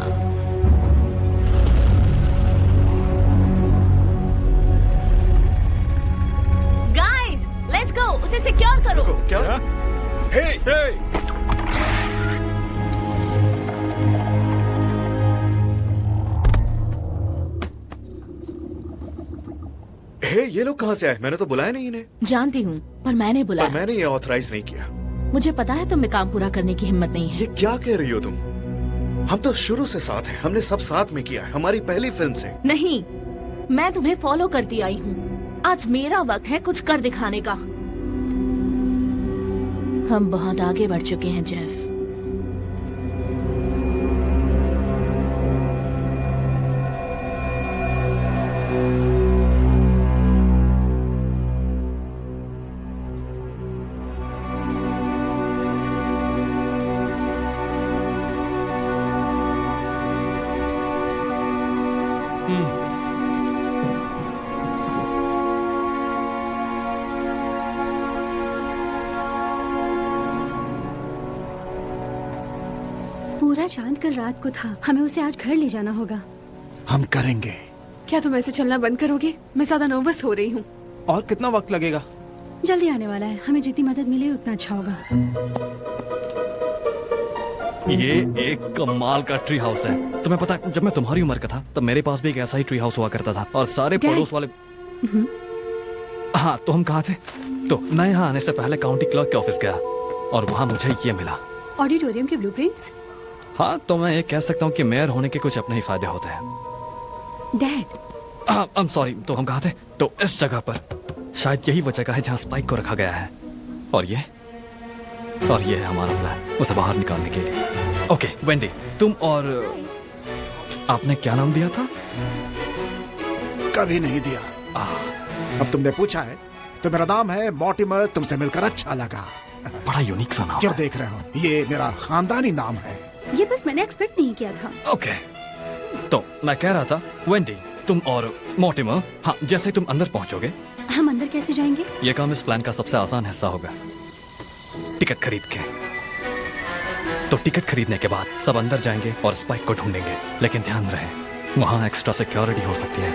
Guys, let's go. उसे सिक्योर करो। क्या? हाँ? हे, हे! हे, ये लोग कहाँ से आए? मैंने तो बुलाया नहीं इन्हें। जानती हूँ, पर मैंने पर बुलाया। मैंने ये ऑथराइज नहीं किया। मुझे पता है तुम में काम पूरा करने की हिम्मत नहीं है। ये क्या कह रही हो तुम? हम तो शुरू से साथ हैं। हमने सब साथ में किया है, हमारी पहली फिल्म से। नहीं, मैं तुम्हें फॉलो करती आई हूँ। आज मेरा वक्त है कुछ कर दिखाने का। हम बहुत आगे बढ़ चुके हैं जेफ। पूरा चांद कल रात को था, हमें उसे आज घर ले जाना होगा। हम करेंगे। क्या तुम ऐसे चलना बंद करोगे? मैं ज्यादा नर्वस हो रही हूँ। और कितना वक्त लगेगा? जल्दी आने वाला है, हमें जितनी मदद मिले उतना अच्छा होगा। ये एक कमाल का ट्री हाउस है। तुम्हें पता है, जब मैं तुम्हारी उम्र का था तब मेरे पास भी एक ऐसा ही ट्री हाउस हुआ करता था और सारे डैड। पड़ोस वाले। हाँ, तो हम कहाँ थे? तो मैं यहाँ आने से पहले काउंटी क्लर्क के ऑफिस गया और वहाँ मुझे ये मिला। ऑडिटोरियम के ब्लूप्रिंट्स? हाँ, तो मैं ये कह सकता हूँ कि मेयर होने के कुछ अपने ही फायदे होते हैं। डैड, आई एम सॉरी, तो हम कहाँ थे? तो इस जगह पर शायद यही वो जगह है जहाँ स्पाइक को रखा गया है। और ये है हमारा प्लान, उसे बाहर निकालने के लिए। ओके वेंडी, तुम और आपने क्या नाम दिया था? कभी नहीं दिया। अब तुमने पूछा है तो मेरा नाम है मॉर्टिमर। तुमसे मिलकर अच्छा लगा। बड़ा यूनिक सा नाम क्यों है। देख रहे हो? ये मेरा खानदानी नाम है। ये बस मैंने एक्सपेक्ट नहीं किया था। ओके, तो मैं कह रहा था वेंडी, तुम और मॉर्टिमर, हाँ, जैसे तुम अंदर पहुंचोगे। हम अंदर कैसे जाएंगे? ये काम इस प्लान का सबसे आसान हिस्सा होगा, टिकट खरीद के। तो टिकट खरीदने के बाद सब अंदर जाएंगे और स्पाइक को ढूंढेंगे, लेकिन ध्यान रहे वहां एक्स्ट्रा सिक्योरिटी हो सकती है।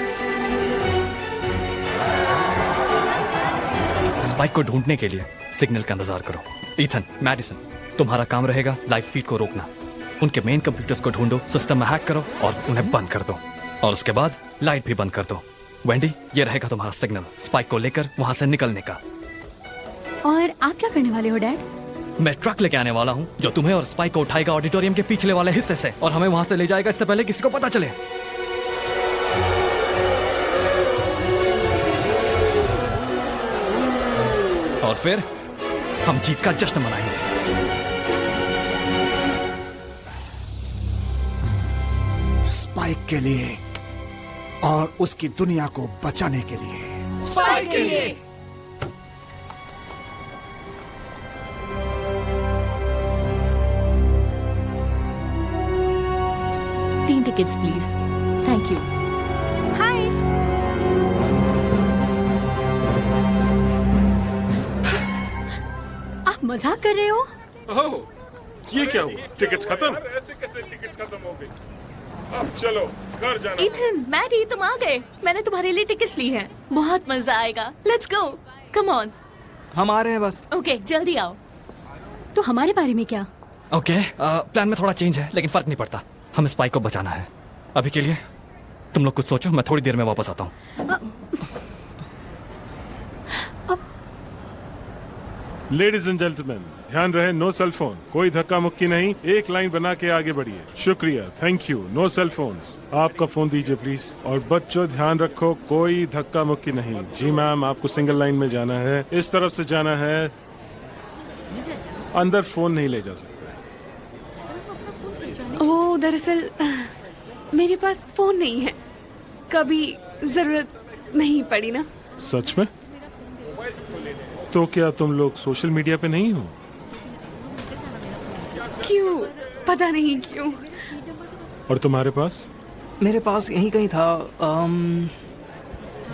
स्पाइक को ढूंढने के लिए सिग्नल का इंतजार करो। ईथन, मैडिसन, तुम्हारा काम रहेगा लाइव फीड को रोकना। उनके मेन कंप्यूटर्स को ढूंढो, सिस्टम में हैक करो और उन्हें बंद कर दो, और उसके बाद लाइट भी बंद कर दो। वेंडी, ये रहेगा तुम्हारा सिग्नल स्पाइक को लेकर वहां से निकलने का। और आप क्या करने वाले हो डैड? मैं ट्रक लेके आने वाला हूँ जो तुम्हें और स्पाइक को उठाएगा ऑडिटोरियम के पिछले वाले हिस्से से और हमें वहां से ले जाएगा इससे पहले किसी को पता चले। और फिर हम जीत का जश्न मनाएंगे। स्पाइक के लिए और उसकी दुनिया को बचाने के लिए। स्पाइक के लिए। तीन tickets please. Thank you. Hi. आप मजाक कर रहे हो? ओह, ये क्या हुआ? टिकट्स खत्म? ऐसे कैसे टिकट्स खत्म हो गई? अब चलो घर जाना। इथन, मैडी, तुम आ गए। मैंने तुम्हारे लिए टिकट्स ली हैं। बहुत मजा आएगा। Let's go, come on. हम आ रहे हैं बस। ओके, जल्दी आओ। तो हमारे बारे में क्या? ओके, प्लान में थोड़ा चेंज है लेकिन फर्क नहीं पड़ता। हमें स्पाइक को बचाना है। अभी के लिए तुम लोग कुछ सोचो, मैं थोड़ी देर में वापस आता हूँ। लेडीज एंड जेंटलमैन, ध्यान रहे, नो सेल फोन, कोई धक्का मुक्की नहीं, एक लाइन बना के आगे बढ़िए। शुक्रिया, thank you. No cell phones. आपका फोन दीजिए प्लीज। और बच्चों ध्यान रखो, कोई धक्का मुक्की नहीं। जी मैम, आपको सिंगल लाइन में जाना है, इस तरफ से जाना है, अंदर फोन नहीं ले जा सकते। ओह, दरअसल मेरे पास फोन नहीं है, कभी जरूरत नहीं पड़ी ना। सच में? तो क्या तुम लोग सोशल मीडिया पे नहीं हो? क्यों? पता नहीं क्यों। और तुम्हारे पास? मेरे पास यहीं कहीं था।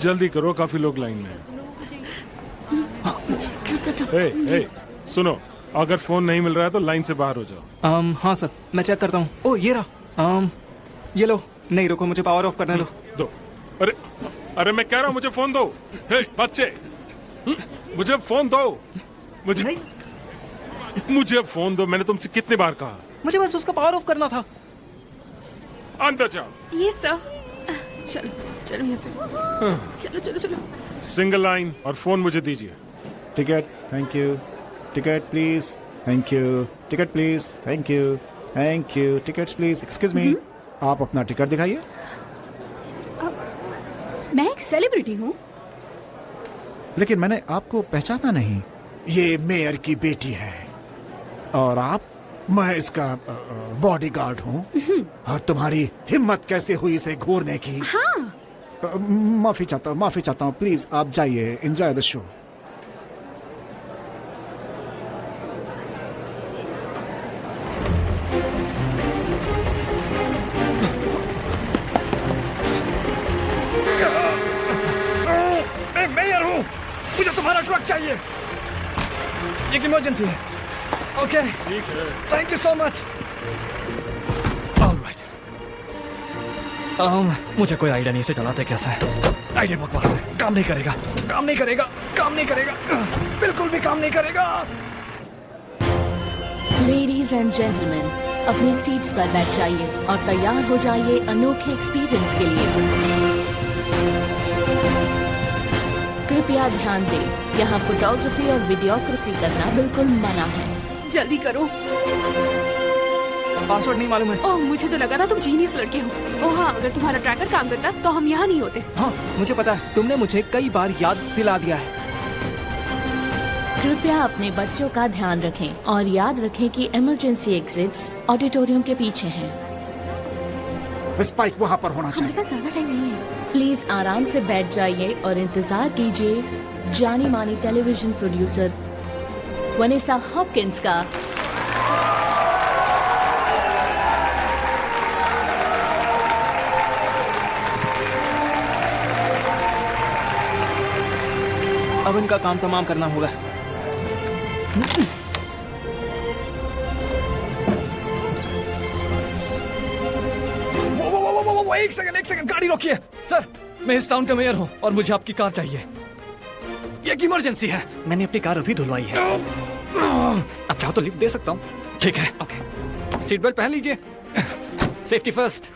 जल्दी करो, काफी लोग लाइन में हैं। ए, सुनो, अगर फोन नहीं मिल रहा है तो लाइन से बाहर हो जाओ। हाँ सर, मैं चेक करता हूँ। ओ ये रहा। ये लो। नहीं रुको, मुझे पावर ऑफ करने दो। अरे अरे, मैं कह रहा हूँ मुझे फोन दो। हे बच्चे, मुझे फोन दो। मुझे फोन दो। मैंने तुमसे कितनी बार कहा? मुझे बस उसका पावर ऑफ करना था। अंदर जाओ। ये सर, चलो चलो यहाँ से। चलो चलो चलो। सिंगल लाइन और फोन मुझे दीजिए। Ticket, thank you. Ticket please, thank you. Ticket please, thank you. Thank you. Tickets please. Excuse me, आप अपना टिकट दिखाइए। मैं एक सेलिब्रिटी हूँ। लेकिन मैंने आपको पहचाना नहीं। ये मेयर की बेटी है और आप? मैं इसका बॉडीगार्ड हूँ। और तुम्हारी हिम्मत कैसे हुई इसे घूरने की? हाँ। माफी चाहता हूँ। प्लीज आप जाइए, एंजॉय द शो। मुझे तुम्हारा ट्रक चाहिए। एक इमरजेंसी है। ओके, ठीक है। Thank you so much. Alright. मुझे कोई आइडिया नहीं इसे चलाते कैसा है। आइडिया बकवास है, काम नहीं करेगा, काम नहीं करेगा, काम नहीं करेगा, बिल्कुल भी काम नहीं करेगा। लेडीज एंड जेंटलमैन, अपनी सीट्स पर बैठ जाइए और तैयार हो जाइए अनोखे एक्सपीरियंस के लिए। कृपया ध्यान दें, यहाँ फोटोग्राफी और वीडियोग्राफी करना बिल्कुल मना है। जल्दी करो। पासवर्ड नहीं मालूम है। ओह, मुझे तो लगा था तुम जीनियस लड़के हो। ओह हाँ, अगर तुम्हारा ट्रैकर काम करता तो हम यहाँ नहीं होते। हाँ, मुझे पता है, तुमने मुझे कई बार याद दिला दिया है। कृपया अपने बच्चों का ध्यान रखें और याद रखें कि इमरजेंसी एग्जिट्स ऑडिटोरियम के पीछे हैं। स्पाइक वहाँ पर होना हमारे चाहिए। पास ज्यादा टाइम नहीं है। प्लीज आराम से बैठ जाइए और इंतजार कीजिए जानी मानी टेलीविजन प्रोड्यूसर वनेसा हॉपकिंस का। अब इनका काम तमाम करना होगा। वो, एक सेकंड, गाड़ी रोकिए। सर, मैं इस टाउन का मेयर हूँ और मुझे आपकी कार चाहिए। ये एक इमरजेंसी है। मैंने अपनी कार अभी धुलवाई है। अब चाहो तो लिफ्ट दे सकता हूँ। ठीक है, ओके। सीट बेल्ट पहन लीजिए। Safety first.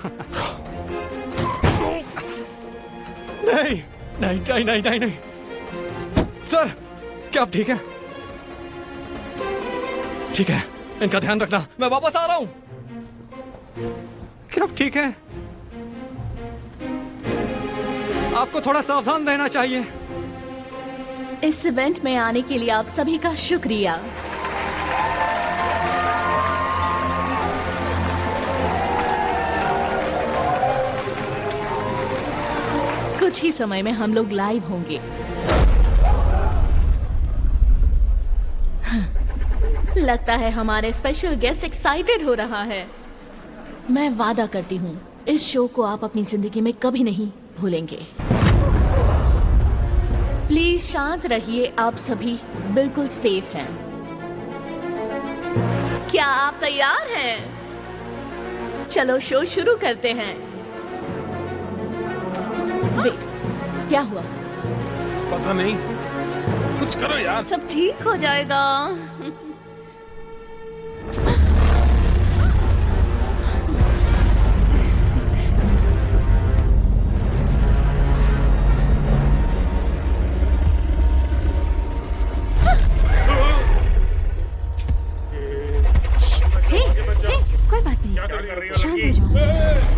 नहीं नहीं नहीं नहीं नहीं नहीं। सर, क्या आप ठीक है? ठीक है, इनका ध्यान रखना, मैं वापस आ रहा हूं। क्या आप ठीक है? आपको थोड़ा सावधान रहना चाहिए। इस इवेंट में आने के लिए आप सभी का शुक्रिया। कुछ ही समय में हम लोग लाइव होंगे। लगता है हमारे स्पेशल गेस्ट एक्साइटेड हो रहा है। मैं वादा करती हूँ, इस शो को आप अपनी जिंदगी में कभी नहीं भूलेंगे। प्लीज शांत रहिए, आप सभी बिल्कुल सेफ हैं। क्या आप तैयार हैं? चलो शो शुरू करते हैं। वेट, क्या हुआ? पता नहीं, कुछ करो यार। सब ठीक हो जाएगा। कोई बात नहीं, शांत हो जाओ,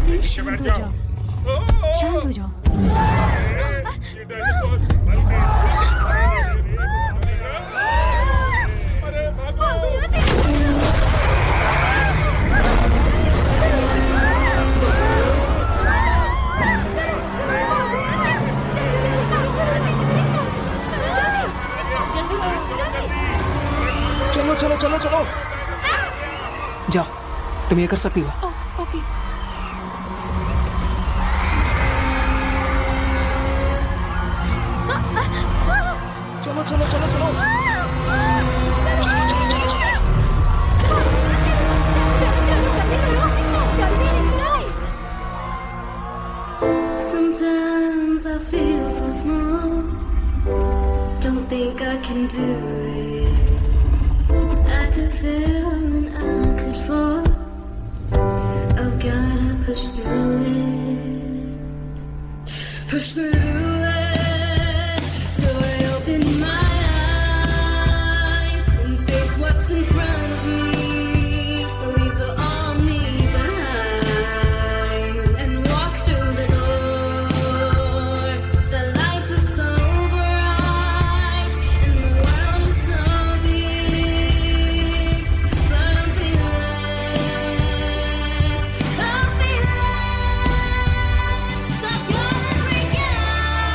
प्लीज शांत हो जाओ, शांत हो जाओ। चलो चलो चलो चलो, जाओ, तुम ये कर सकती हो। ओके। चलो चलो चलो चलो चलो चलो चलो चलो। Sometimes I feel so small, don't think I can do it. I could fail and I could fall, I've gotta push through it, push through it. So I open my eyes and face what's in front of me, leave the all me behind, and walk through the door. The lights are so bright and the world is so big, but I'm fearless, I'm fearless. I've gotta break out.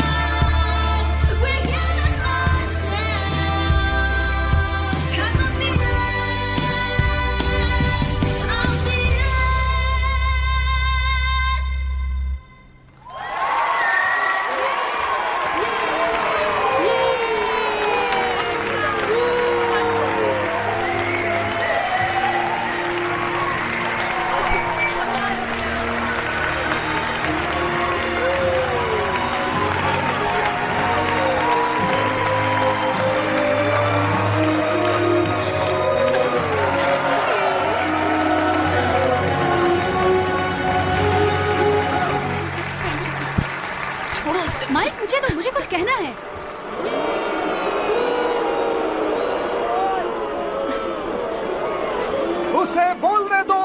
थोड़ा से mic मुझे कुछ कहना है। उसे बोलने दो।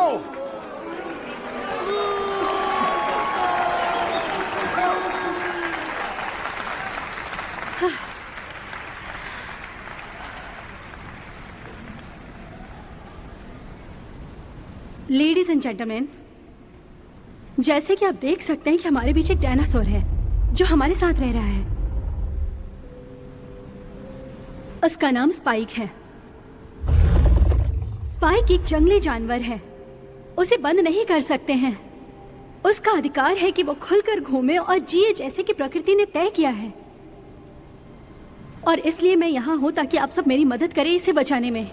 Ladies and gentleman, जैसे कि आप देख सकते हैं कि हमारे बीच एक डायनासोर है जो हमारे साथ रह रहा है। उसका नाम स्पाइक है। स्पाइक एक जंगली जानवर है, उसे बंद नहीं कर सकते हैं। उसका अधिकार है कि वो खुलकर घूमे और जिए जैसे कि प्रकृति ने तय किया है। और इसलिए मैं यहाँ हूँ ताकि आप सब मेरी मदद करें इसे बचाने में।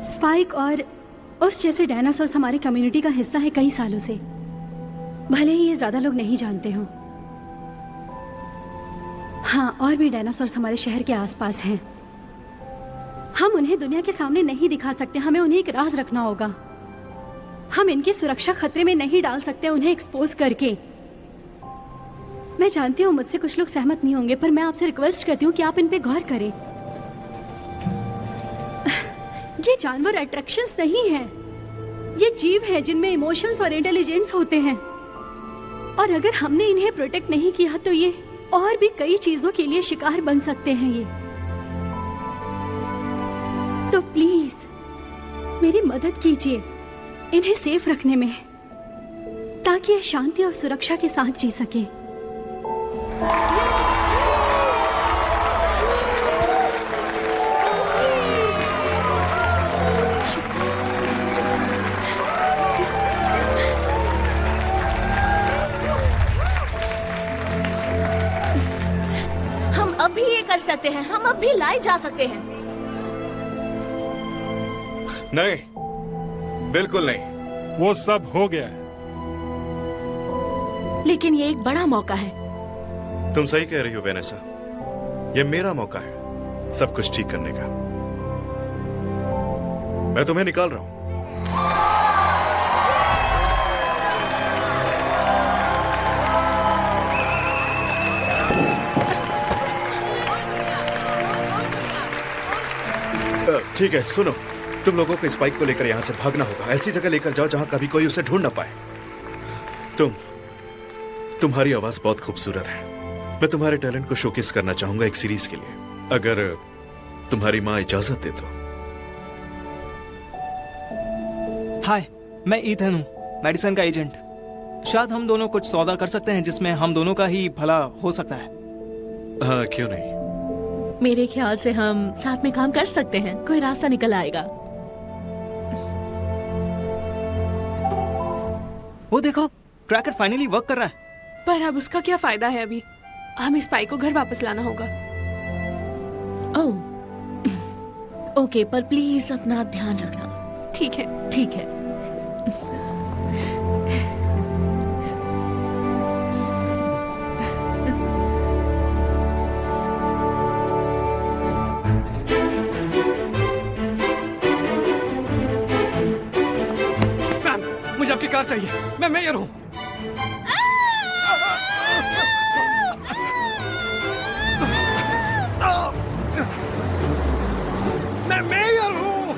स्पाइक और उस जैसे डायनासोर्स हमारी कम्युनिटी का हिस्सा है कई सालों से, भले ही ये ज्यादा लोग नहीं जानते हो। हाँ, और भी डायनासोर्स हमारे शहर के आसपास हैं। हम उन्हें दुनिया के सामने नहीं दिखा सकते, हमें उन्हें एक राज रखना होगा। हम इनकी सुरक्षा खतरे में नहीं डाल सकते उन्हें एक्सपोज करके। मैं जानती हूँ मुझसे कुछ लोग सहमत नहीं होंगे, पर मैं आपसे रिक्वेस्ट करती हूँ कि आप इन पे गौर करें। ये जानवर अट्रैक्शंस नहीं है, ये जीव हैं जिनमें इमोशंस और इंटेलिजेंस होते हैं। और अगर हमने इन्हें प्रोटेक्ट नहीं किया तो ये और भी कई चीजों के लिए शिकार बन सकते हैं। ये तो प्लीज मेरी मदद कीजिए इन्हें सेफ रखने में, ताकि ये शांति और सुरक्षा के साथ जी सके। हम अभी ये कर सकते हैं, हम अभी लाइव जा सकते हैं। नहीं, बिल्कुल नहीं। वो सब हो गया है। लेकिन ये एक बड़ा मौका है। तुम सही कह रही हो वेनेसा, ये मेरा मौका है सब कुछ ठीक करने का। मैं तुम्हें निकाल रहा हूं। ठीक है, सुनो, तुम लोगों को स्पाइक को लेकर यहां से भागना होगा। ऐसी जगह लेकर जाओ जहां कभी कोई उसे ढूंढ ना पाए। तुम्हारी आवाज बहुत खूबसूरत है। मैं तुम्हारे टैलेंट को शोकेस करना चाहूंगा एक सीरीज के लिए, अगर तुम्हारी माँ इजाजत दे तो। हाय, मैं ईथन हूँ, मेडिसिन का एजेंट। शायद हम दोनों कुछ सौदा कर सकते हैं जिसमें हम दोनों का ही भला हो सकता है। हाँ, क्यों नहीं। मेरे ख्याल से हम साथ में काम कर सकते हैं, कोई रास्ता निकल आएगा। वो देखो, क्रैकर फाइनली वर्क कर रहा है। पर अब उसका क्या फायदा है? अभी हमें स्पाइक को घर वापस लाना होगा। ओह, ओके, पर प्लीज अपना ध्यान रखना। ठीक है। ठीक है। मैम, मुझे आपकी कार चाहिए। मैं मेयर हूँ। मैं मेयर हूँ।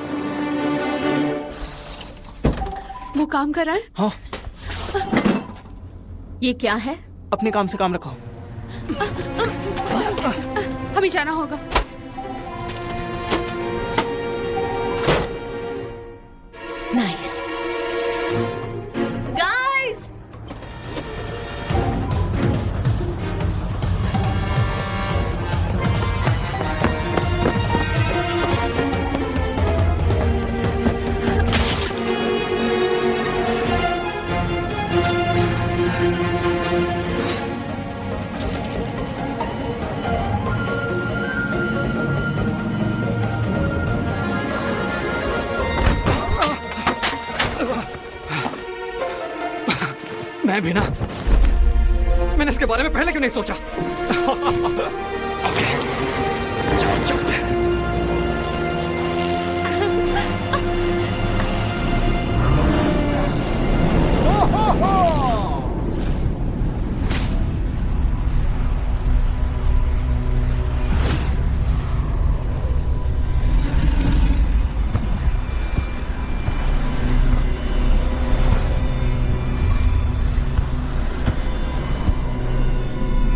वो काम कर रहा है? हाँ, ये क्या है? अपने काम से काम रखो। हमें जाना होगा। नाइस गाइस, मैं भी ना, मैंने इसके बारे में पहले क्यों नहीं सोचा? ओके, चलो चलते हैं।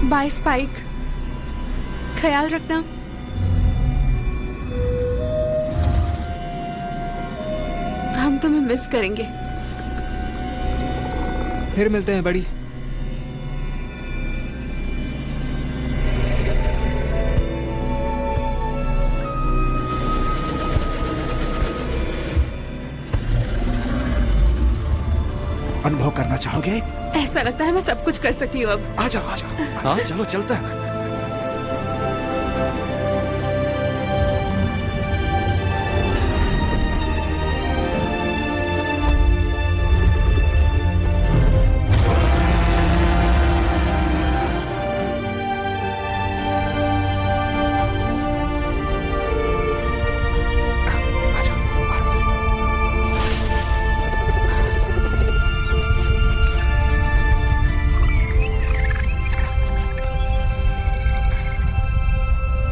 बाय स्पाइक, ख्याल रखना। हम तुम्हें मिस करेंगे। फिर मिलते हैं बड़ी। अनुभव करना चाहोगे? ऐसा लगता है मैं सब कुछ कर सकती हूँ अब। आजा आजा, आजा। हाँ चलो चलते हैं। आजा, आराम से।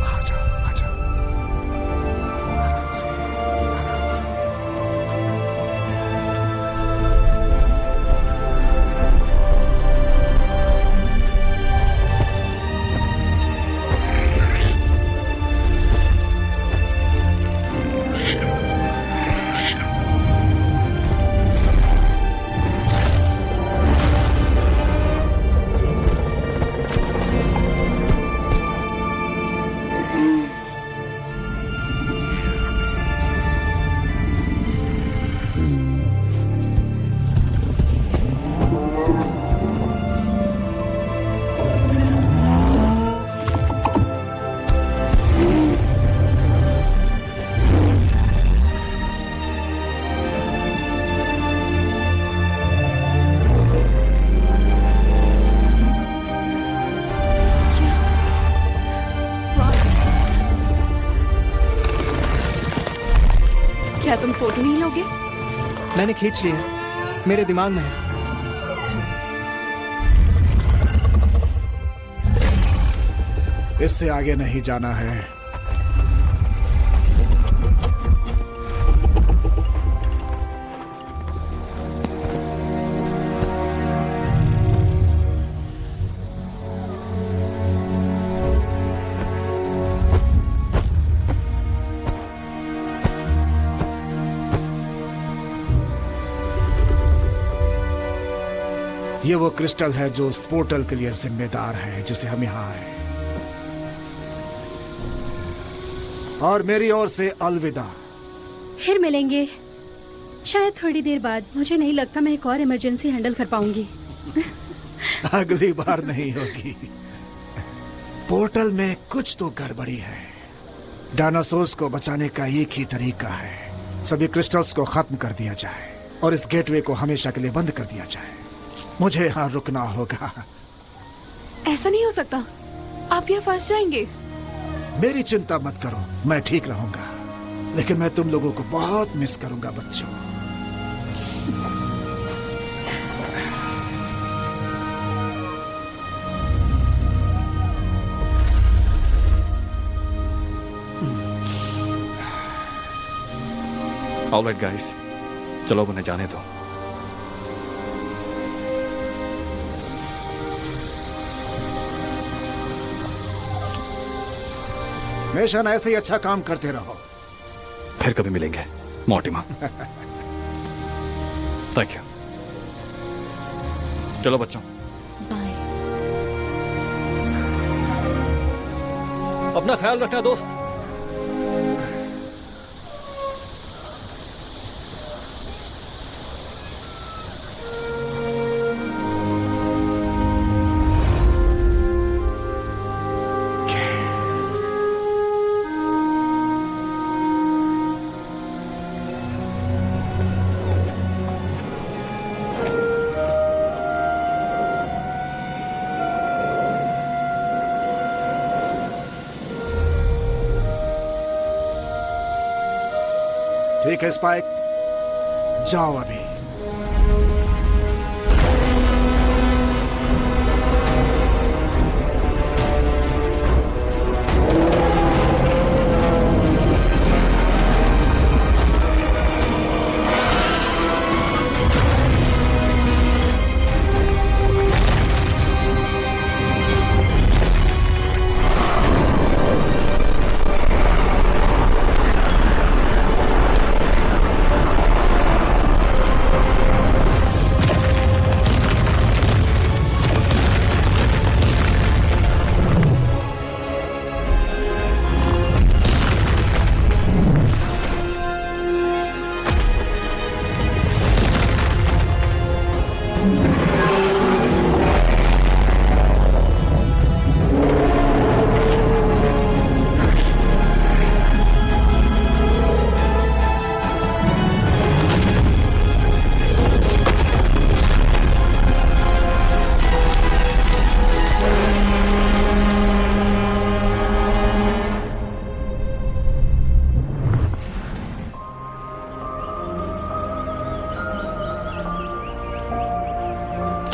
आजा, आजा। आराम से, आराम से। क्या तुम फोटो नहीं लोगे? मैंने खींच लिया, मेरे दिमाग में है। इससे आगे नहीं जाना है। ये वो क्रिस्टल है जो उस पोर्टल के लिए जिम्मेदार है जिसे हम यहाँ आए। और मेरी ओर से अलविदा। फिर मिलेंगे शायद थोड़ी देर बाद। मुझे नहीं लगता मैं एक और इमरजेंसी हैंडल कर पाऊंगी। अगली बार नहीं होगी। पोर्टल में कुछ तो गड़बड़ी है। डायनासोर्स को बचाने का एक ही तरीका है, सभी क्रिस्टल्स को खत्म कर दिया जाए और इस गेटवे को हमेशा के लिए बंद कर दिया जाए। मुझे यहाँ रुकना होगा। ऐसा नहीं हो सकता, आप यहाँ फंस जाएंगे। मेरी चिंता मत करो, मैं ठीक रहूंगा। लेकिन मैं तुम लोगों को बहुत मिस करूंगा बच्चों। ऑलराइट गाइस, चलो अब उन्हें जाने दो। मिशन ऐसे ही अच्छा काम करते रहो। फिर कभी मिलेंगे मोर्टिमर। Thank you. चलो बच्चों, बाय। अपना ख्याल रखना दोस्त। ठीक है स्पाइक, जाओ अभी।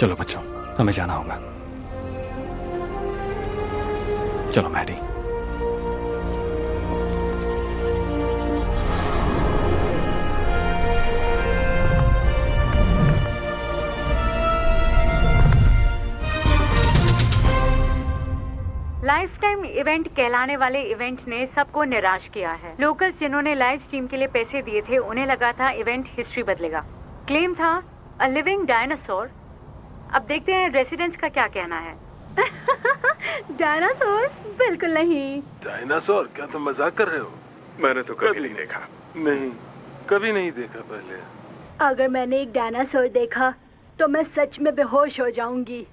चलो बच्चों, हमें जाना होगा। चलो मैडी। लाइफ टाइम इवेंट कहलाने वाले इवेंट ने सबको निराश किया है। लोकल्स जिन्होंने लाइव स्ट्रीम के लिए पैसे दिए थे, उन्हें लगा था इवेंट हिस्ट्री बदलेगा। क्लेम था अ लिविंग डायनासोर। अब देखते हैं रेसिडेंट्स का क्या कहना है। डायनासोर? बिल्कुल नहीं। डायनासोर? क्या तुम मजाक कर रहे हो? मैंने तो कभी नहीं देखा। नहीं, कभी नहीं देखा पहले। अगर मैंने एक डायनासोर देखा तो मैं सच में बेहोश हो जाऊंगी,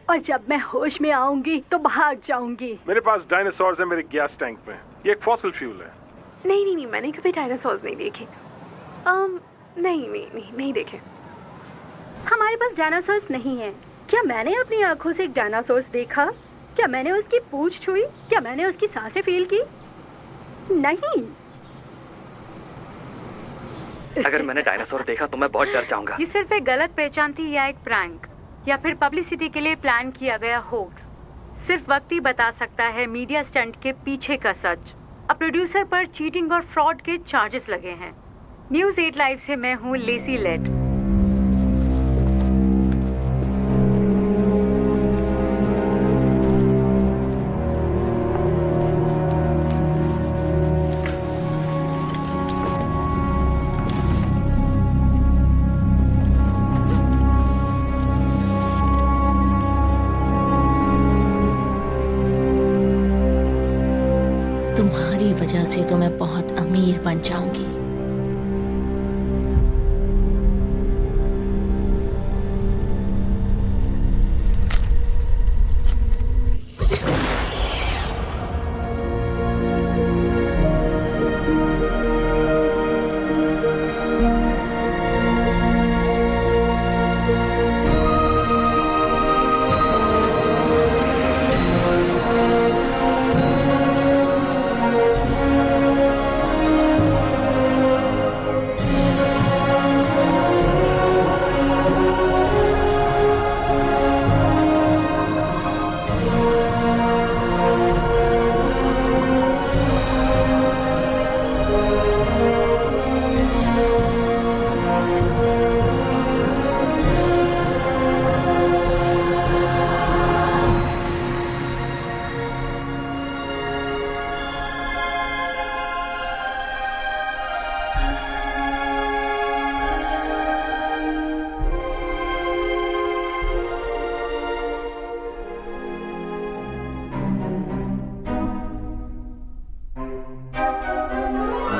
और जब मैं होश में आऊंगी तो भाग जाऊंगी। मेरे पास डायनासोर्स है मेरे गैस टैंक में। ये एक फॉसिल फ्यूल है। नहीं, मैंने कभी डायनासोर्स नहीं देखे। नहीं देखे। हमारे पास डायनासोर्स नहीं है। क्या मैंने अपनी आंखों से एक डायनासोर देखा? क्या मैंने उसकी पूंछ छुई? क्या मैंने उसकी सांसें फील की? नहीं। अगर मैंने डायनासोर देखा तो मैं बहुत डर जाऊंगा। ये सिर्फ एक गलत पहचान थी या एक प्रैंक या फिर पब्लिसिटी के लिए प्लान किया गया होक्स। सिर्फ वक्त ही बता सकता है मीडिया स्टंट के पीछे का सच। अब प्रोड्यूसर पर चीटिंग और फ्रॉड के चार्जेस लगे हैं। न्यूज़ 8 लाइव से मैं हूँ लेसी लेट। तुम्हारी वजह से तो मैं बहुत अमीर बन जाऊंगी।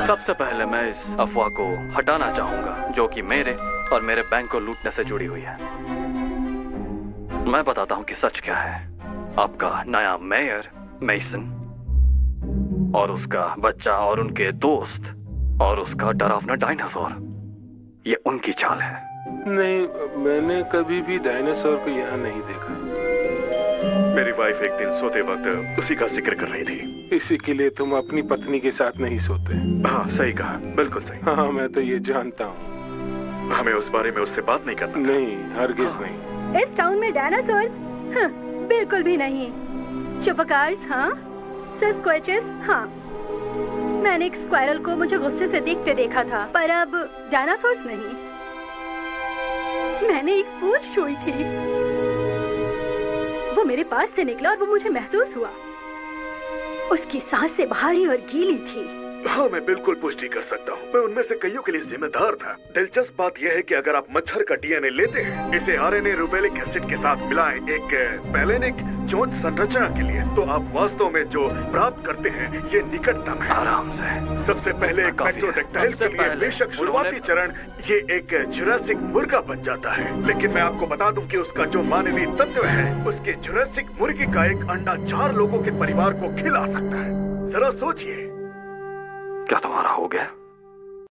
सबसे पहले मैं इस अफवाह को हटाना चाहूंगा जो कि मेरे और मेरे बैंक को लूटने से जुड़ी हुई है। मैं बताता हूं कि सच क्या है। आपका नया मेयर मेसन और उसका बच्चा और उनके दोस्त और उसका डरावना डायनासोर, ये उनकी चाल है। नहीं, मैंने कभी भी डायनासोर को यहाँ नहीं देखा। मेरी वाइफ एक दिन सोते वक्त उसी का जिक्र कर रही थी। इसी के लिए तुम अपनी पत्नी के साथ नहीं सोते? हाँ, सही कहा, बिल्कुल सही। हाँ, मैं तो ये जानता हूँ। हमें उस बारे में उससे बात नहीं करना। नहीं, हरगिज नहीं। इस टाउन में डायनासोर? बिल्कुल भी नहीं। चुपकार्स हाँ, सस्क्वेचेस हाँ। मैंने एक स्क्वायरल को मुझे गुस्से से देखते देखा था, पर अब डायनासोर्स नहीं। मैंने एक पूंछ छुई थी, वो मेरे पास से निकला और वो मुझे महसूस हुआ। उसकी सांसें भारी और गीली थी। हाँ, मैं बिल्कुल पुष्टि कर सकता हूँ। मैं उनमें से कईयों के लिए जिम्मेदार था। दिलचस्प बात यह है कि अगर आप मच्छर का डीएनए लेते हैं, इसे आरएनए रुबेलिक एसिड के साथ मिलाएं एक पैलेनिक चोंच संरचना के लिए, तो आप वास्तव में जो प्राप्त करते हैं ये निकटतम है। आराम से। सबसे पहले एक पेट्रोडेक्टाइल के लिए बेशक शुरुआती चरण ये एक जुरासिक मुर्गा बन जाता है, लेकिन मैं आपको बता दूं कि उसका जो मानवीय तत्व है, उसके जुरासिक मुर्गी का एक अंडा 4 लोगों के परिवार को खिला सकता है। जरा सोचिए। क्या तुम्हारा हो गया?